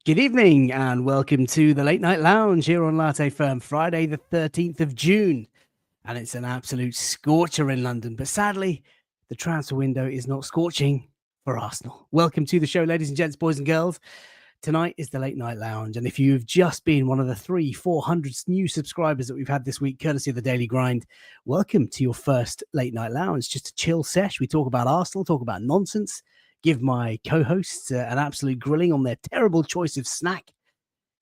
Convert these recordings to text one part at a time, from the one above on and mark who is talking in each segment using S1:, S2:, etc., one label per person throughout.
S1: Good evening and welcome to the Late Night Lounge here on Latte Firm, Friday the 13th of June. And it's an absolute scorcher in London, but sadly, the transfer window is not scorching for Arsenal. Welcome to the show, ladies and gents, boys and girls. Tonight is the Late Night Lounge, and if you've just been one of the 400 new subscribers that we've had this week, courtesy of the Daily Grind, welcome to your first Late Night Lounge. Just a chill sesh. We talk about Arsenal, talk about nonsense, give my co-hosts an absolute grilling on their terrible choice of snack,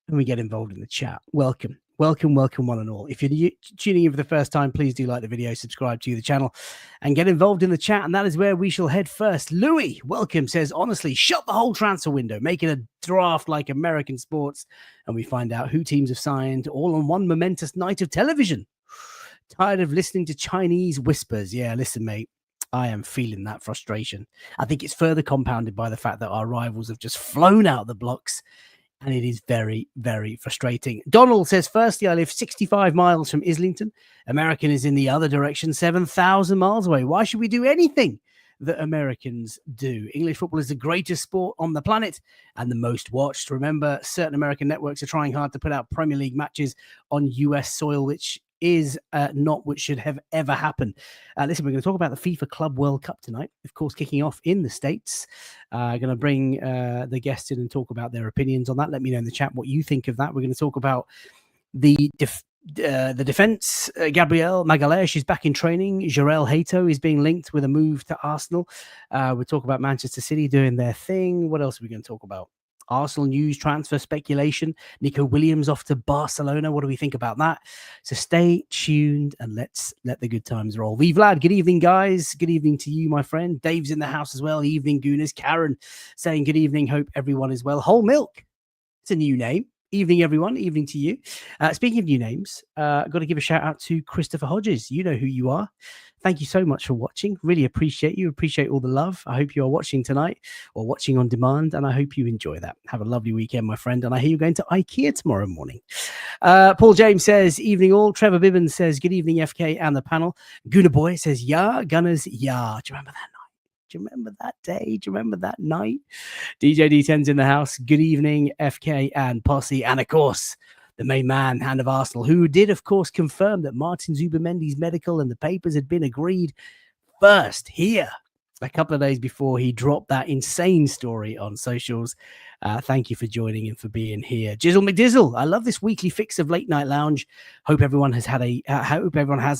S1: and we get involved in the chat. Welcome one and all. If you're tuning in for the first time, please do like the video, subscribe to the channel, and get involved in the chat, and that is where we shall head first. Louis, welcome, says, honestly, shut the whole transfer window, make it a draft like American sports, and we find out who teams have signed, all on one momentous night of television. Tired of listening to Chinese whispers? Yeah, listen, mate. I am feeling that frustration. I think it's further compounded by the fact that our rivals have just flown out the blocks, and it is very, very frustrating. Donald says, firstly, I live 65 miles from Islington. American is in the other direction, 7,000 miles away. Why should we do anything that Americans do? English football is the greatest sport on the planet and the most watched. Remember, certain American networks are trying hard to put out Premier League matches on US soil, which is not what should have ever happened. Listen, we're going to talk about the FIFA Club World Cup tonight, of course, kicking off in the States. Going to bring the guests in and talk about their opinions on that. Let me know in the chat what you think of that. We're going to talk about the defense. Gabriel Magalhaes is back in training. Jarell Hato is being linked with a move to Arsenal. We'll talk about Manchester City doing their thing. What else are we going to talk about? Arsenal news, transfer speculation. Nico Williams off to Barcelona. What do we think about that? So stay tuned and let's let the good times roll. V Vlad, good evening, guys. Good evening to you, my friend. Dave's in the house as well. Evening, Gooners. Karen saying good evening. Hope everyone is well. Whole Milk. It's a new name. Evening, everyone. Evening to you. Speaking of new names, got to give a shout out to Christopher Hodges. You know who you are. Thank you so much for watching. Really appreciate you. Appreciate all the love. I hope you are watching tonight or watching on demand, and I hope you enjoy that. Have a lovely weekend, my friend. And I hear you're going to IKEA tomorrow morning. Paul James says, evening all. Trevor Bibbins says, good evening, FK and the panel. Gooner Boy says, yeah. Gunners, yeah. Do you remember that night? Do you remember that day? Do you remember that night? DJ D10's in the house. Good evening, FK and Posse. And of course, the main man, Hand of Arsenal, who did, of course, confirm that Martin Zubimendi's medical and the papers had been agreed first here a couple of days before he dropped that insane story on socials. Thank you for joining and for being here. Jizzle McDizzle, I love this weekly fix of Late Night Lounge. Hope everyone has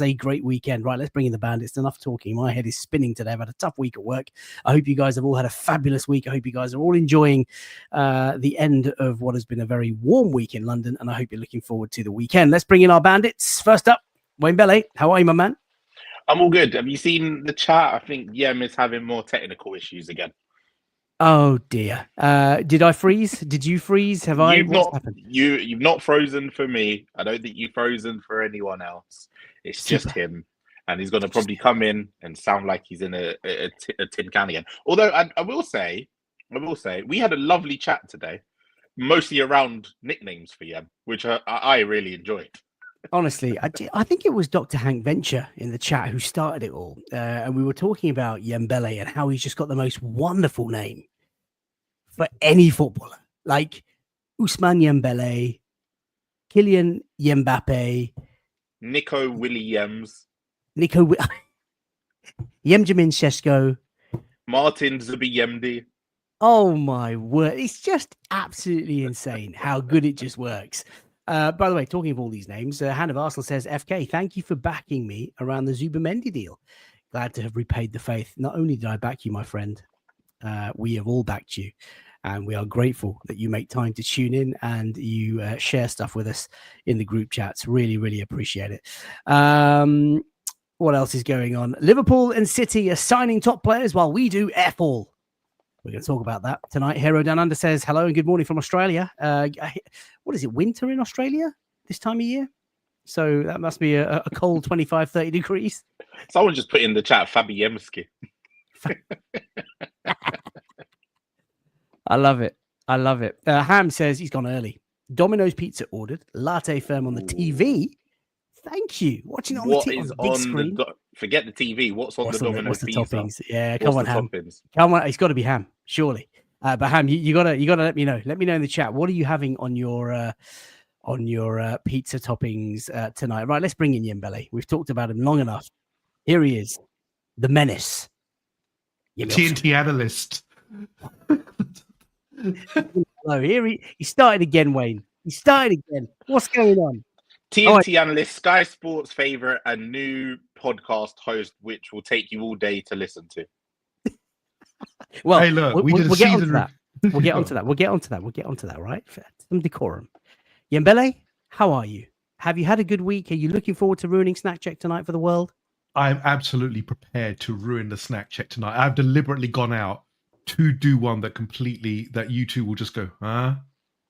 S1: a great weekend. Right, let's bring in the bandits. Enough talking. My head is spinning today. I've had a tough week at work. I hope you guys have all had a fabulous week. I hope you guys are all enjoying the end of what has been a very warm week in London, and I hope you're looking forward to the weekend. Let's bring in our bandits. First up, Wayne Bellet. How are you, my man?
S2: I'm all good. Have you seen the chat? I think Yem is having more technical issues again.
S1: Oh dear. Did I freeze? Did you freeze? Have I? What's happened?
S2: You've not frozen for me. I don't think you've frozen for anyone else. It's just him, and he's going to probably come in and sound like he's in a tin can again. Although I will say, we had a lovely chat today, mostly around nicknames for Yem, which I really enjoyed.
S1: Honestly, I think it was Dr. Hank Venture in the chat who started it all. And we were talking about Yembele and how he's just got the most wonderful name for any footballer. Like Ousmane Yembele, Kylian Mbappe,
S2: Nico Williams,
S1: Yemjamin Sesko,
S2: Martin Zubiyemdi.
S1: Oh my word. It's just absolutely insane how good it just works. By the way, talking of all these names, Hand of Arsenal says, FK, thank you for backing me around the Zubimendi deal. Glad to have repaid the faith. Not only did I back you, my friend, we have all backed you. And we are grateful that you make time to tune in and you share stuff with us in the group chats. Really, really appreciate it. What else is going on? Liverpool and City are signing top players while we do F all. We're going to talk about that tonight. Hero Down Under says, hello and good morning from Australia. What is it, winter in Australia this time of year? So that must be a cold 25, 30 degrees.
S2: Someone just put in the chat, Fabiemski.
S1: I love it. I love it. Ham says he's gone early. Domino's Pizza ordered. Latte Firm on the TV. Thank you. Watching it on the big screen.
S2: Forget the TV. What's on the Domino's
S1: What's the
S2: pizza?
S1: toppings? Yeah, come on, Ham.
S2: Toppings?
S1: Come on. It's got to be ham, surely. But Ham, you gotta let me know. Let me know in the chat. What are you having on your pizza toppings tonight? Right, let's bring in Yembele. We've talked about him long enough. Here he is, the menace.
S3: TNT analyst.
S1: Hello, here he started again, Wayne. He started again. What's going on?
S2: TNT analyst, Sky Sports favorite, and new podcast host, which will take you all day to listen to.
S1: Well,
S3: hey, look,
S1: we'll get onto
S3: season.
S1: that. We'll get onto that. We'll get onto that. Right? Some decorum. Yembele, how are you? Have you had a good week? Are you looking forward to ruining Snack Check tonight for the world?
S3: I'm absolutely prepared to ruin the Snack Check tonight. I've deliberately gone out to do one that you two will just go, huh?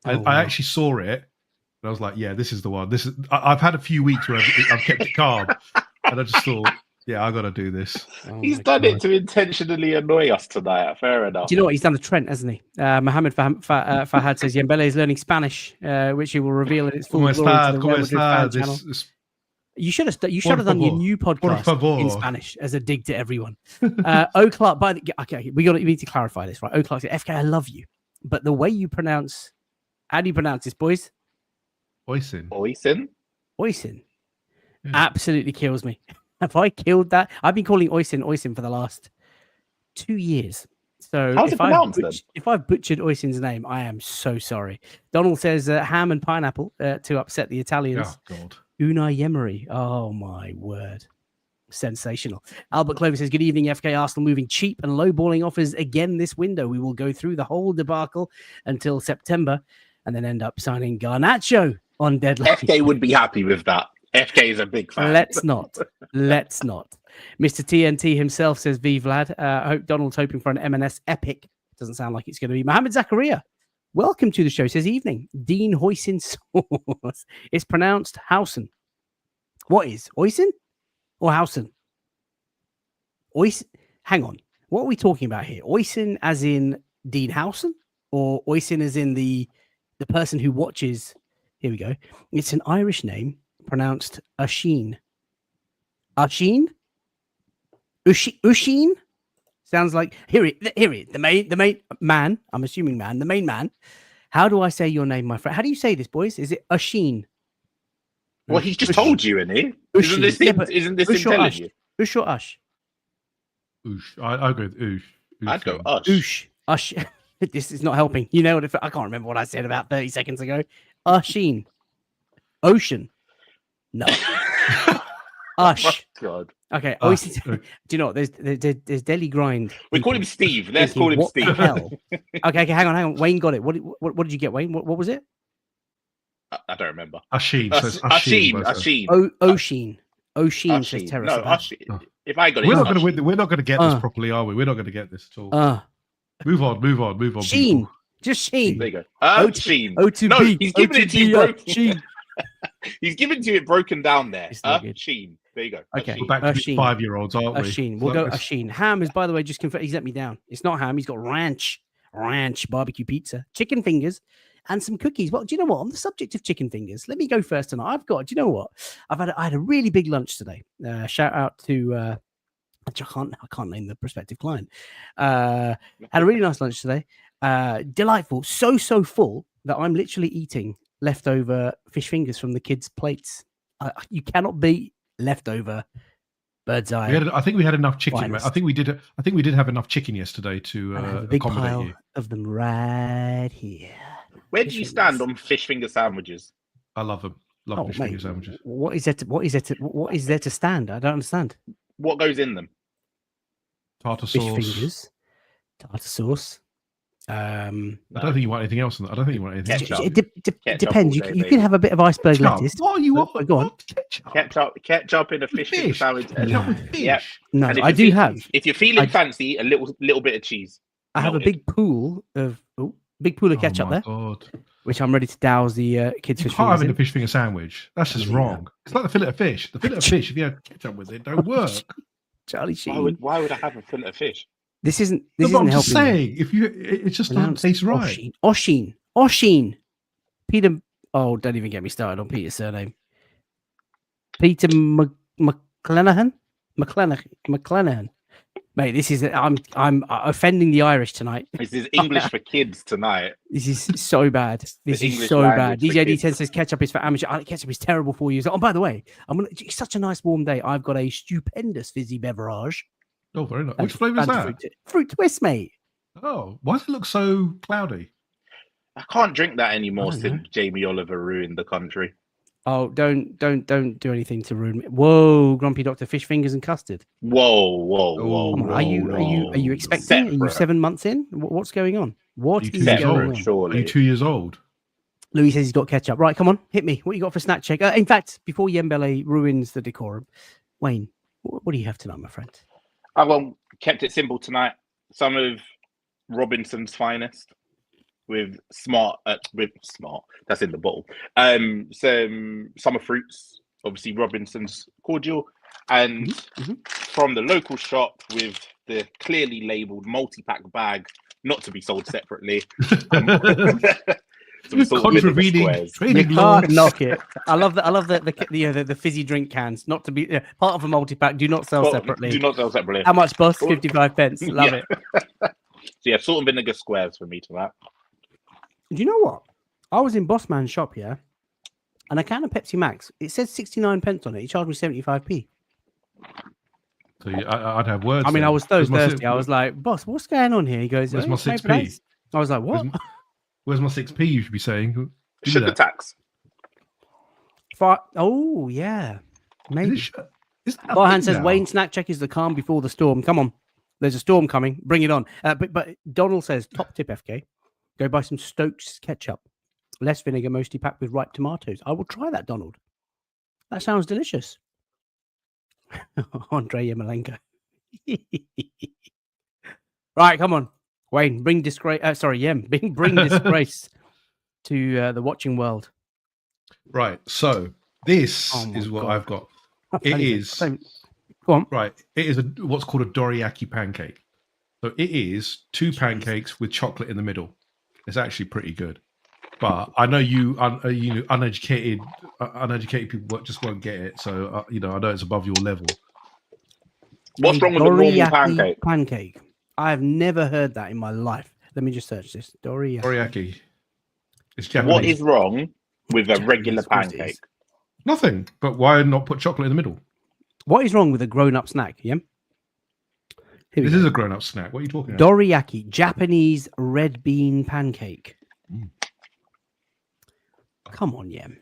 S3: I actually saw it. And I was like, yeah, this is the one. I've had a few weeks where I've kept it calm. And I just thought, yeah, I got to do this.
S2: He's done it to intentionally annoy us tonight. Fair enough.
S1: Do you know what? He's done a Trent, hasn't he? Mohammed Fahad says Yembele is learning Spanish, which he will reveal in its full glory to the Real Madrid fan channel. You should have done your new podcast in Spanish as a dig to everyone. O Clark, okay, we need to clarify this, right? O Clark said, FK, I love you, but the way you pronounce, how do you pronounce this, boys?
S2: Oisin.
S1: Yeah. Absolutely kills me. Have I killed that? I've been calling Oisin for the last 2 years. So
S2: how's it pronounced then?
S1: If I've butchered Oisin's name, I am so sorry. Donald says ham and pineapple to upset the Italians.
S3: Oh God.
S1: Unai Emery. Oh my word. Sensational. Albert Clover says, good evening, FK. Arsenal moving cheap and lowballing offers again this window. We will go through the whole debacle until September and then end up signing Garnacho on deadline.
S2: FK would be happy with that. FK is a big fan.
S1: Let's not. Mr. TNT himself says, V Vlad. I hope Donald's hoping for an M&S epic. Doesn't sound like it's going to be. Mohammed Zakaria, welcome to the show. Says, evening. Dean Hoisin sauce. It's pronounced Hausen. What is? Oisin or Hausen? Oisin. Hang on. What are we talking about here? Oisin as in Dean Hausen? Or Oisin as in the person who watches? Here we go. It's an Irish name pronounced Asheen. Asheen? Usheen? Sounds like here it. The main man. I'm assuming man. The main man. How do I say your name, my friend? How do you say this, boys? Is it Asheen?
S2: Well, he's just told you, isn't he? Isn't this him telling you?
S1: Ush or Ush?
S3: Oosh. I'll go with Oosh.
S2: I'd go Ush.
S1: Oosh. Ush. This is not helping. You know what? I can't remember what I said about 30 seconds ago. Asheen. Ocean. No. Ush.
S2: Oh, God.
S1: Okay. Do you know what? There's Deli Grind.
S2: We call him Steve. Let's call him
S1: what
S2: Steve.
S1: The hell? Okay. Hang on. Wayne got it. What did you get, Wayne? What was it?
S2: I don't remember.
S3: Asheen.
S1: Ocean says terrace.
S2: No, Asheen. If I got it,
S3: we're not going to get this properly, are we? We're not going to get this at all. Move on.
S1: Sheen.
S3: People.
S1: Just Sheen.
S2: There you go.
S1: Sheen.
S2: O2B. No, he's giving it to you broken. Sheen. He's giving it to you broken down there. Sheen. There you go.
S1: Okay.
S3: We're back to 5-year-olds, aren't we?
S1: Sheen. We'll go Sheen. Ham is, by the way, just confirmed. He's let me down. It's not ham. He's got ranch barbecue pizza, chicken fingers, and some cookies. Well, do you know what? On the subject of chicken fingers, let me go first tonight. Do you know what? I had a really big lunch today. Shout out to I can't name the prospective client. Had a really nice lunch today. Delightful. So full that I'm literally eating leftover fish fingers from the kids' plates. You cannot beat leftover bird's eye.
S3: I think we had enough chicken. I think we did have enough chicken yesterday to
S1: a big
S3: accommodate
S1: pile
S3: you.
S1: of them right here.
S2: Where do you stand on fish finger sandwiches?
S3: I love them. Love fish finger sandwiches.
S1: What is there to stand? I don't understand.
S2: What goes in them?
S3: Tartar
S1: fish
S3: sauce.
S1: Fingers, tartar sauce.
S3: I don't think you want anything else on that. I don't think you want anything else.
S1: It depends. You can have a bit of iceberg lettuce.
S3: What are you on?
S1: Go on.
S2: Ketchup in a fish finger sandwich.
S3: Yep.
S1: No, I do have.
S2: If you're feeling fancy, a little bit of cheese.
S1: I have a big pool of ketchup there,
S3: God.
S1: Which I'm ready to douse the kids' fish fingers.
S3: Having a fish finger sandwich. That's just wrong. It's like the fillet of fish. The fillet of fish, if you have ketchup with it, don't work.
S1: Charlie Sheen.
S2: Why would I have a fillet of fish?
S1: This isn't
S3: I'm
S1: helping.
S3: Just saying, it just doesn't taste right.
S1: Oshin. Peter. Oh, don't even get me started on Peter's surname. Peter McClanahan. Mate, this is I'm offending the Irish tonight.
S2: This is English for kids tonight.
S1: This is so bad. This is
S2: English
S1: so bad.
S2: language for
S1: DJ
S2: kids.
S1: D10 says ketchup is for amateur. Ketchup is terrible for you. Oh, by the way, it's such a nice warm day. I've got a stupendous fizzy beverage.
S3: Oh, very nice. Which flavour is that?
S1: Fruit twist, mate.
S3: Oh, why does it look so cloudy?
S2: I can't drink that anymore since Jamie Oliver ruined the country.
S1: Oh, don't do anything to ruin me. Whoa, Grumpy Doctor, fish fingers and custard.
S2: Whoa.
S1: Come on, are you expecting? Are you 7 months in? What's going on? What is going on?
S3: Are you 2 years old?
S1: Louis says he's got ketchup. Right, come on, hit me. What you got for snack check? In fact, before Yembele ruins the decorum, Wayne, what do you have tonight, my friend?
S2: I kept it simple tonight. Some of Robinson's finest. With smart, that's in the bottle. Some summer fruits, obviously Robinson's cordial, and from the local shop with the clearly labelled multi-pack bag, not to be sold separately.
S3: Contravening
S1: you can't knock it. I love the fizzy drink cans, not to be part of a multi-pack. Do not sell separately.
S2: Do not sell separately.
S1: How much, boss? 55 pence. Love it.
S2: So yeah, salt and vinegar squares for me tonight.
S1: Do you know what? I was in Bossman's shop, yeah, and a can of Pepsi Max, it says 69 pence on it. He charged me 75p.
S3: So I'd have words.
S1: I mean, I was so thirsty. I was like, boss, what's going on here? He goes,
S3: where's my 6p?
S1: I was like, what?
S3: Where's my 6p? You should be saying.
S2: Sugar tax.
S1: Oh, yeah. Maybe. Barhan says, Wayne snack check is the calm before the storm. Come on. There's a storm coming. Bring it on. But Donald says, top tip, FK. Go buy some Stokes ketchup. Less vinegar, mostly packed with ripe tomatoes. I will try that, Donald. That sounds delicious. Andrea Berta. Right, come on. Wayne, bring disgrace. Bring disgrace to the watching world.
S3: Right. So this is what I've got. It is.
S1: Go on.
S3: Right. It is what's called a dorayaki pancake. So it is 2 pancakes with chocolate in the middle. It's actually pretty good, but I know uneducated people just won't get it. So I know it's above your level.
S2: What's wrong with the normal
S1: pancake? I have never heard that in my life. Let me just search this.
S3: Dorayaki. It's Japanese.
S2: What is wrong with a regular pancake?
S3: Nothing. But why not put chocolate in the middle?
S1: What is wrong with a grown-up snack? Yeah.
S3: This is a grown-up snack. What are you talking about?
S1: Dorayaki, Japanese red bean pancake. Come on, Yem.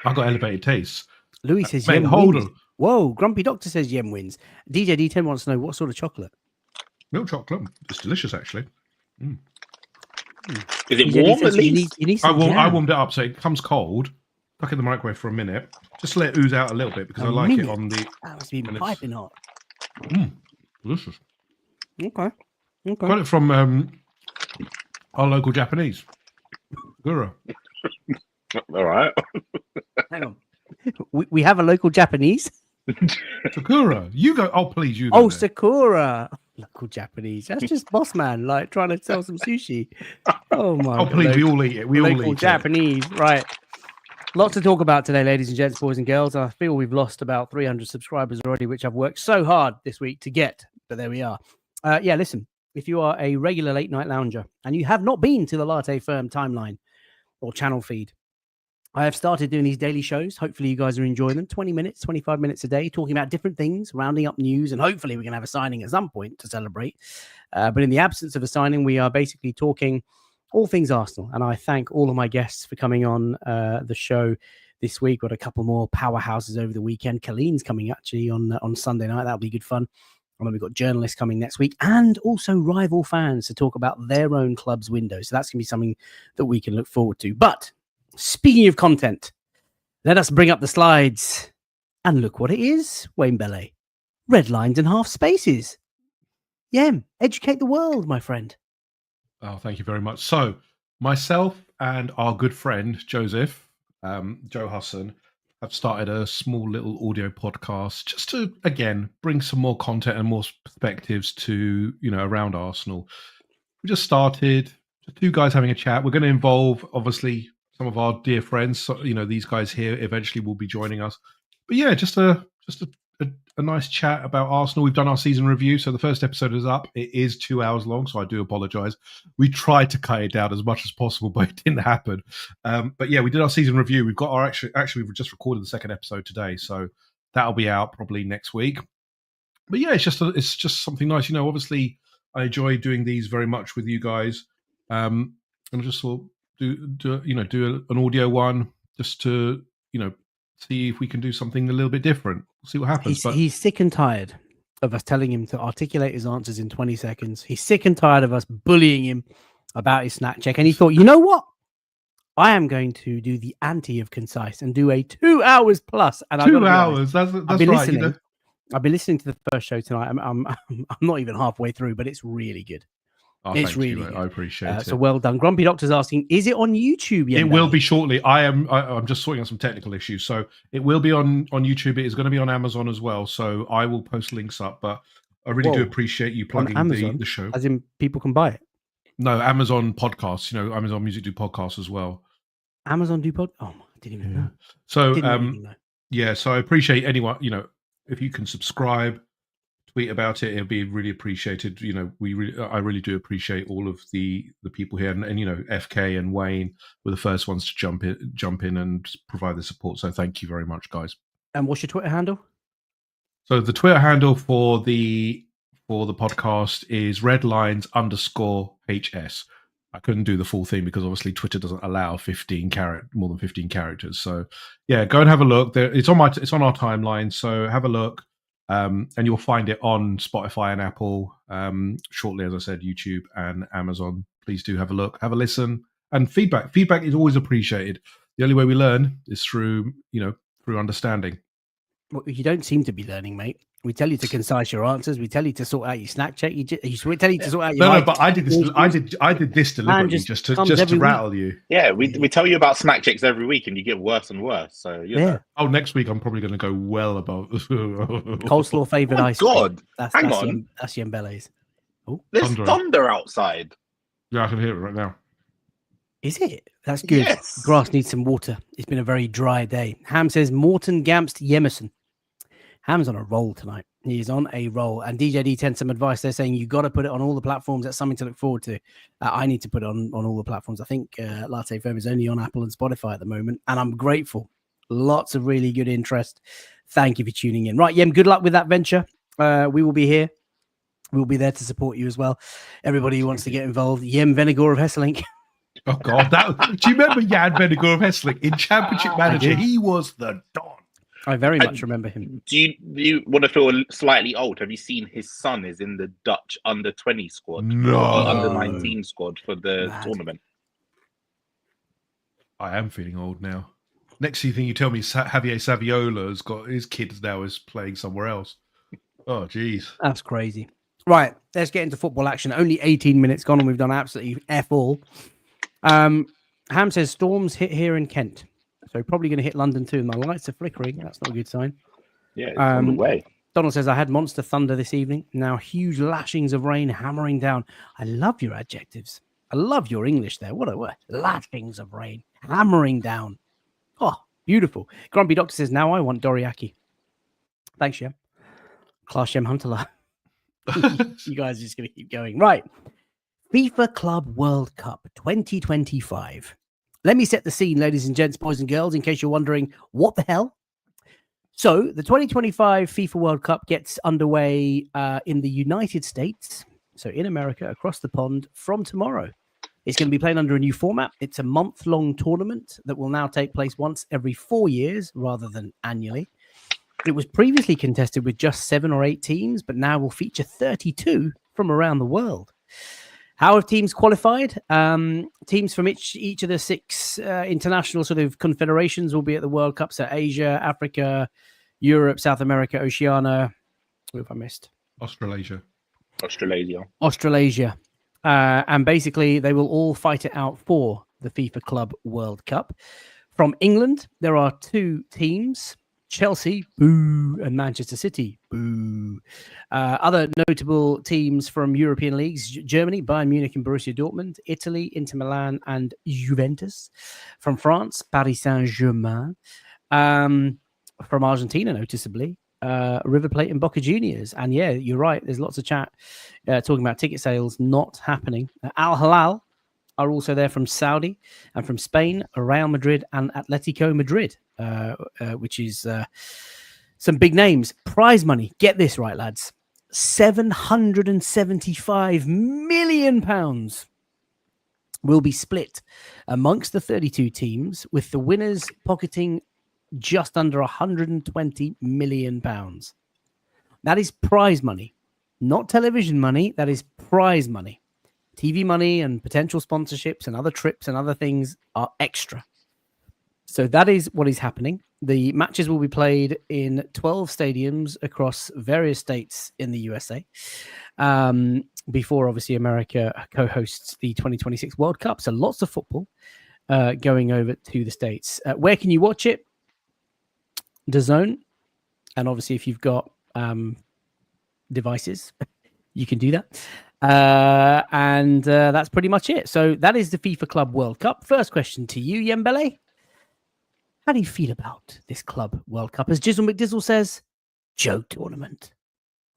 S3: I've got elevated tastes.
S1: Louis says
S3: Mate,
S1: Yem
S3: hold
S1: wins.
S3: on.
S1: Whoa, Grumpy Doctor says Yem wins. DJ D10 wants to know what sort of chocolate.
S3: Milk chocolate. It's delicious, actually.
S2: Is it warm at least?
S1: You need
S3: I warmed it up so it comes cold. Tuck it in the microwave for a minute. Just let it ooze out a little bit because I like it on the...
S1: That must be piping hot.
S3: Delicious.
S1: Okay.
S3: Got it from our local Japanese. Sakura.
S2: All right.
S1: Hang on. We have a local Japanese.
S3: Sakura. You go. Oh, please, you go.
S1: Oh, Sakura. Local Japanese. That's just boss man, like trying to sell some sushi. Oh, my God.
S3: Oh, please, we all eat it. We all eat
S1: local Japanese. Right. Lots to talk about today, ladies and gents, boys and girls. I feel we've lost about 300 subscribers already, which I've worked so hard this week to get. But there we are. Listen, if you are a regular late night lounger and you have not been to the Latte Firm timeline or channel feed, I have started doing these daily shows. Hopefully you guys are enjoying them. 20 minutes, 25 minutes a day, talking about different things, rounding up news, and hopefully we can have a signing at some point to celebrate. But in the absence of a signing, we are basically talking all things Arsenal. And I thank all of my guests for coming on the show this week. Got a couple more powerhouses over the weekend. Colleen's coming actually on Sunday night. That'll be good fun. And then we've got journalists coming next week and also rival fans to talk about their own club's window. So that's going to be something that we can look forward to. But speaking of content, let us bring up the slides and look what it is, Wayne Bellet. Red lines and half spaces. Educate the world, my friend.
S3: Oh, thank you very much. So myself and our good friend, Joseph, Joe Husson, have started a small little audio podcast just to, again, bring some more content and more perspectives to, around Arsenal. We just started, just 2 guys having a chat. We're going to involve, obviously, some of our dear friends. So, these guys here eventually will be joining us. But yeah, just a a nice chat about Arsenal. We've done our season review, so the first episode is up. It is 2 hours long, so I do apologise. We tried to cut it down as much as possible, but it didn't happen. But yeah, we did our season review. We've got our actually we've just recorded the second episode today, so that'll be out probably next week. But yeah, it's just something nice. You know, obviously I enjoy doing these very much with you guys, and I just thought do an audio one just to see if we can do something a little bit different. See what happens.
S1: He's sick and tired of us telling him to articulate his answers in 20 seconds. He's sick and tired of us bullying him about his snack check. And he thought, you know what? I am going to do the anti of concise and do a 2 hours plus. And
S3: 2 hours. That's right.
S1: Listening. I've been listening to the first show tonight. I'm not even halfway through, but it's really good.
S3: Oh,
S1: it's really good.
S3: I appreciate it.
S1: So well done. Grumpy Doctor's asking, is it on YouTube yet?
S3: It will be shortly. I'm just sorting out some technical issues. So it will be on YouTube. It is going to be on Amazon as well. So I will post links up. But I really do appreciate you plugging the show.
S1: As in people can buy it?
S3: No, Amazon podcasts. Amazon Music do podcasts as well.
S1: Amazon do pod? Oh, I didn't even know.
S3: So yeah, so I appreciate anyone, if you can subscribe, tweet about it, it'll be really appreciated. I really do appreciate all of the people here, and FK and Wayne were the first ones to jump in and provide the support. So thank you very much, guys.
S1: And what's your Twitter handle?
S3: So the Twitter handle for the podcast is redlines_HS. I couldn't do the full thing because obviously Twitter doesn't allow more than 15 characters. So yeah, go and have a look. It's on our timeline. So have a look. And you'll find it on Spotify and Apple shortly, as I said, YouTube and Amazon. Please do have a look, have a listen, and feedback. Feedback is always appreciated. The only way we learn is through understanding.
S1: Well, you don't seem to be learning, mate. We tell you to concise your answers. We tell you to sort out your snack check. We tell you to sort out your.
S3: No, but I did this. I did this deliberately just to rattle you.
S2: Yeah, we tell you about snack checks every week, and you get worse and worse. So
S1: yeah.
S3: Oh, next week I'm probably going to go well above
S1: coleslaw flavored ice cream.
S2: God,
S1: that's Yembele's.
S2: Oh, there's thunder outside.
S3: Yeah, I can hear it right now.
S1: Is it? That's good.
S2: Yes.
S1: Grass needs some water. It's been a very dry day. Ham says Morten Gamst Jemerson. Ham's on a roll tonight. He's on a roll. And DJ D10 some advice. They're saying you got to put it on all the platforms. That's something to look forward to. I need to put it on all the platforms. I think Latte Firm is only on Apple and Spotify at the moment. And I'm grateful. Lots of really good interest. Thank you for tuning in. Right, Yem, good luck with that venture. We will be here. We'll be there to support you as well. Everybody who wants to get involved. Yem Venegor of Hesselink.
S3: Oh, God. Do you remember Jan Venegor of Hesselink? In Championship Manager, he was the don.
S1: I very much remember him.
S2: Do you want to feel slightly old? Have you seen his son is in the Dutch under-20 squad?
S3: No.
S2: Or under-19 squad for the tournament?
S3: I am feeling old now. Next thing you tell me, Javier Saviola's got his kids now is playing somewhere else. Oh, geez.
S1: That's crazy. Right, let's get into football action. Only 18 minutes gone and we've done absolutely F all. Ham says storms hit here in Kent. So probably going to hit London too. My lights are flickering. That's not a good sign.
S2: Yeah, it's on the way.
S1: Donald says, I had monster thunder this evening. Now huge lashings of rain hammering down. I love your adjectives. I love your English there. What a word. Lashings of rain hammering down. Oh, beautiful. Grumpy Doctor says, now I want Doriaki. Thanks, Shem. Class Shem Hunterla. You guys are just going to keep going. Right. FIFA Club World Cup 2025. Let me set the scene, ladies and gents, boys and girls, in case you're wondering, what the hell? So the 2025 FIFA World Cup gets underway in the United States, so in America, across the pond, from tomorrow. It's going to be played under a new format. It's a month-long tournament that will now take place once every 4 years rather than annually. It was previously contested with just 7 or 8 teams, but now will feature 32 from around the world. How have teams qualified? Teams from each of the 6 international sort of confederations will be at the World Cup. So Asia, Africa, Europe, South America, Oceania. Who have I missed?
S2: Australasia.
S1: And basically, they will all fight it out for the FIFA Club World Cup. From England, there are 2 teams. Chelsea, boo, and Manchester City, boo. Other notable teams from European leagues, Germany, Bayern Munich and Borussia Dortmund, Italy, Inter Milan and Juventus. From France, Paris Saint-Germain. From Argentina, noticeably, River Plate and Boca Juniors. And yeah, you're right. There's lots of chat talking about ticket sales not happening. Al Hilal are also there from Saudi, and from Spain, Real Madrid and Atletico Madrid, which is some big names. Prize money. Get this right, lads. £775 million will be split amongst the 32 teams, with the winners pocketing just under £120 million. That is prize money, not television money. That is prize money. TV money and potential sponsorships and other trips and other things are extra. So that is what is happening. The matches will be played in 12 stadiums across various states in the USA, before obviously America co-hosts the 2026 World Cup. So lots of football going over to the States. Where can you watch it? DAZN. And obviously if you've got devices, you can do that. And that's pretty much it. So that is the FIFA Club World Cup. First question to you, Yembele. How do you feel about this Club World Cup? As Jizzle McDizzle says, joke tournament.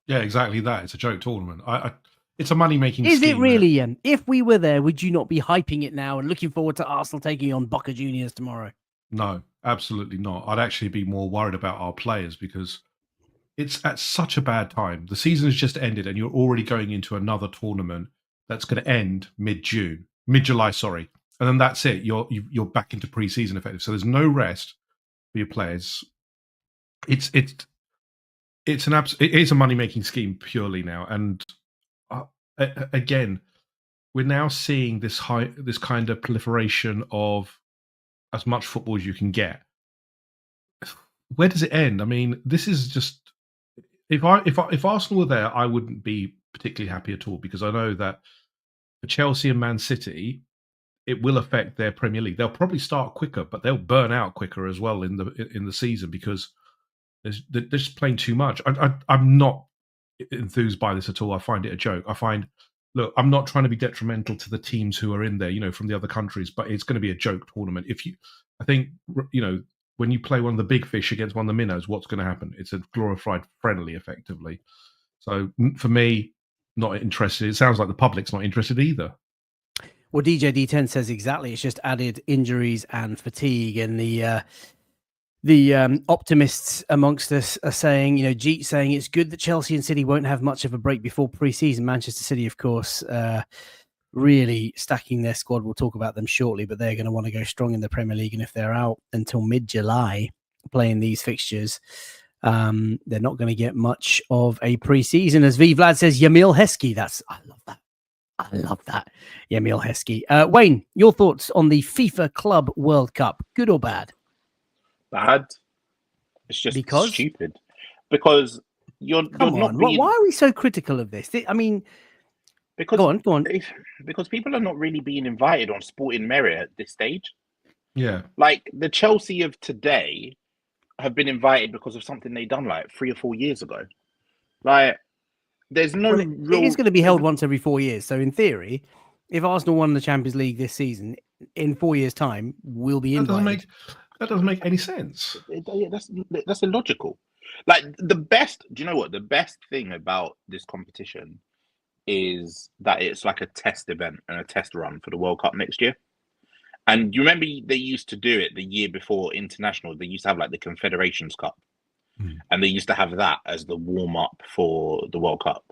S3: Yeah, exactly that. It's a joke tournament. It's a money-making scheme.
S1: Is it really, Ian? If we were there, would you not be hyping it now and looking forward to Arsenal taking on Boca Juniors tomorrow?
S3: No, absolutely not. I'd actually be more worried about our players because it's at such a bad time. The season has just ended and you're already going into another tournament that's going to end mid-July, sorry. And then that's it. You're back into pre-season effective. So there's no rest for your players. It is a money-making scheme purely now. And again, we're now seeing this kind of proliferation of as much football as you can get. Where does it end? I mean, this is just if Arsenal were there, I wouldn't be particularly happy at all because I know that for Chelsea and Man City, it will affect their Premier League. They'll probably start quicker, but they'll burn out quicker as well in the season because they're just playing too much. I'm not enthused by this at all. I find it a joke. Look, I'm not trying to be detrimental to the teams who are in there, from the other countries, but it's going to be a joke tournament. I think, when you play one of the big fish against one of the minnows, what's going to happen? It's a glorified friendly, effectively. So for me, not interested. It sounds like the public's not interested either.
S1: Well, DJ D10 says exactly. It's just added injuries and fatigue, and the optimists amongst us are saying, Jeet saying it's good that Chelsea and City won't have much of a break before pre-season. Manchester City, of course, really stacking their squad. We'll talk about them shortly, but they're going to want to go strong in the Premier League. And if they're out until mid-July playing these fixtures, they're not going to get much of a pre-season. As V Vlad says, Yamil Heskey. I love that. Yamil Heskey. Wayne, your thoughts on the FIFA Club World Cup? Good or bad?
S2: Bad. It's just stupid. Because you're not being...
S1: Why are we so critical of this? I mean,
S2: because
S1: go on.
S2: Because people are not really being invited on sporting merit at this stage.
S3: Yeah.
S2: Like the Chelsea of today have been invited because of something they done like 3 or 4 years ago. Like there's no real...
S1: It is going to be held once every 4 years. So in theory, if Arsenal won the Champions League this season, in 4 years' time, we'll be invited.
S3: That doesn't make any sense.
S2: That's illogical. Like do you know what? The best thing about this competition is that it's like a test event and a test run for the World Cup next year. And you remember they used to do it the year before international. They used to have like the Confederations Cup. And they used to have that as the warm-up for the World Cup.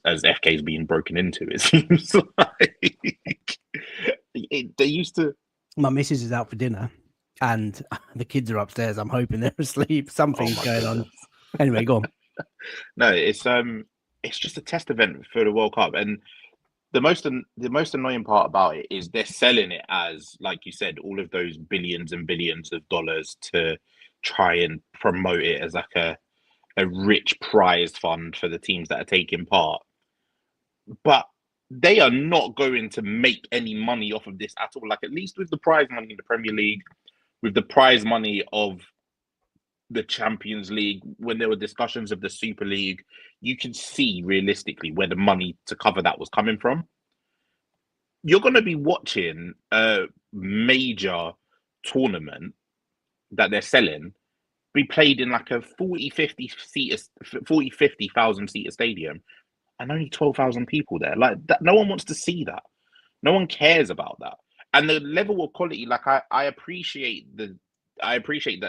S2: As FK's being broken into, it seems like. They used to...
S1: My missus is out for dinner and the kids are upstairs. I'm hoping they're asleep. Something's going on. Anyway, go on.
S2: No, it's just a test event for the World Cup. And the most annoying part about it is they're selling it as, like you said, all of those billions and billions of dollars to try and promote it as like a rich prize fund for the teams that are taking part. But they are not going to make any money off of this at all. Like at least with the prize money in the Premier League, with the prize money of the Champions League, when there were discussions of the Super League, you can see realistically where the money to cover that was coming from. You're going to be watching a major tournament that they're selling be played in like a 50,000 seater stadium and only 12,000 people there. Like that, no one wants to see that. No one cares about that. And the level of quality, like I appreciate that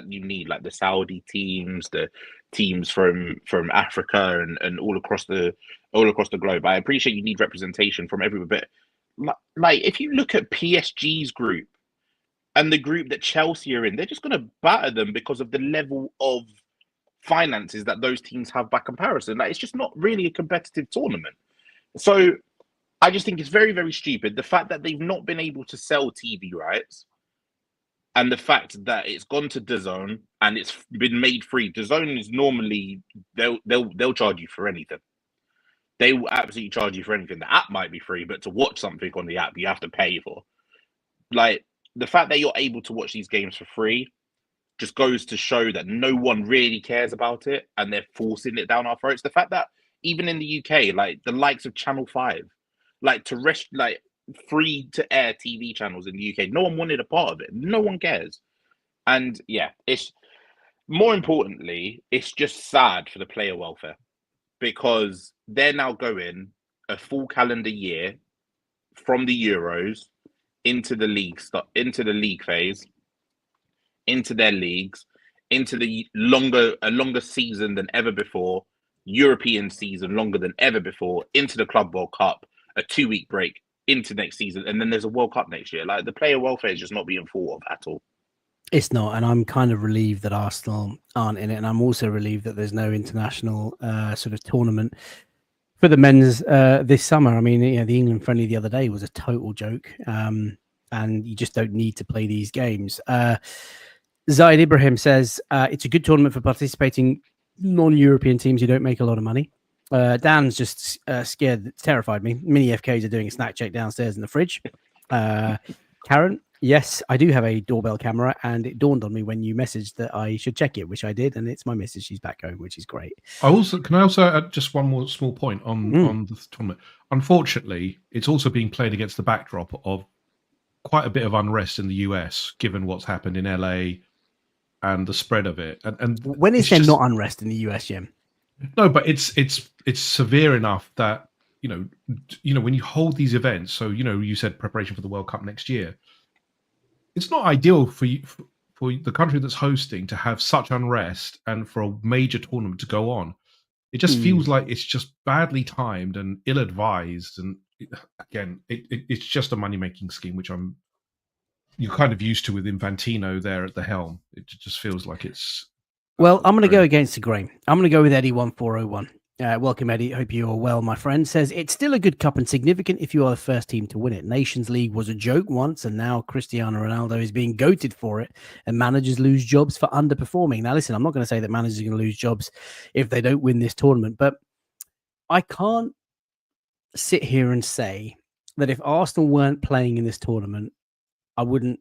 S2: you need like the Saudi teams, the teams from Africa and all across the globe. I appreciate you need representation from everywhere. But like if you look at PSG's group and the group that Chelsea are in, they're just gonna batter them because of the level of finances that those teams have by comparison. Like it's just not really a competitive tournament. So I just think it's very, very stupid. The fact that they've not been able to sell TV rights and the fact that it's gone to DAZN and it's been made free. DAZN is normally they'll charge you for anything. They will absolutely charge you for anything. The app might be free, but to watch something on the app, you have to pay for. Like the fact that you're able to watch these games for free just goes to show that no one really cares about it and they're forcing it down our throats. The fact that even in the UK, like the likes of Channel 5, like free to air TV channels in the UK, no one wanted a part of it. No one cares. And yeah, it's more importantly, it's just sad for the player welfare because they're now going a full calendar year from the Euros into the league phase, into their leagues, into a longer season than ever before, European season longer than ever before, into the Club World Cup, a 2-week break into next season, and then there's a World Cup next year. Like the player welfare is just not being thought of at all.
S1: It's not, and I'm kind of relieved that Arsenal aren't in it, and I'm also relieved that there's no international sort of tournament for the men's this summer. I mean, the England friendly the other day was a total joke, and you just don't need to play these games. Zaid Ibrahim says it's a good tournament for participating non-European teams who don't make a lot of money. Dan's just scared, terrified me. Mini FKs are doing a snack check downstairs in the fridge. Karen, yes, I do have a doorbell camera, and it dawned on me when you messaged that I should check it, which I did, and it's my missus. She's back home, which is great.
S3: Can I also add just one more small point on the tournament? Unfortunately, it's also being played against the backdrop of quite a bit of unrest in the US, given what's happened in LA and the spread of it. And
S1: when is there not unrest in the US, Jim?
S3: No, but it's severe enough that you know when you hold these events. So you said preparation for the World Cup next year. It's not ideal for the country that's hosting to have such unrest and for a major tournament to go on. It just feels like it's just badly timed and ill-advised. And again, it's just a money-making scheme, which you're kind of used to with Infantino there at the helm. It just feels like it's.
S1: Well, I'm going to go against the grain. I'm going to go with Eddie 1401. Welcome, Eddie. Hope you're well, my friend. Says it's still a good cup and significant if you are the first team to win it. Nations League was a joke once, and now Cristiano Ronaldo is being goated for it, and managers lose jobs for underperforming. Now, listen, I'm not going to say that managers are going to lose jobs if they don't win this tournament, but I can't sit here and say that if Arsenal weren't playing in this tournament, I wouldn't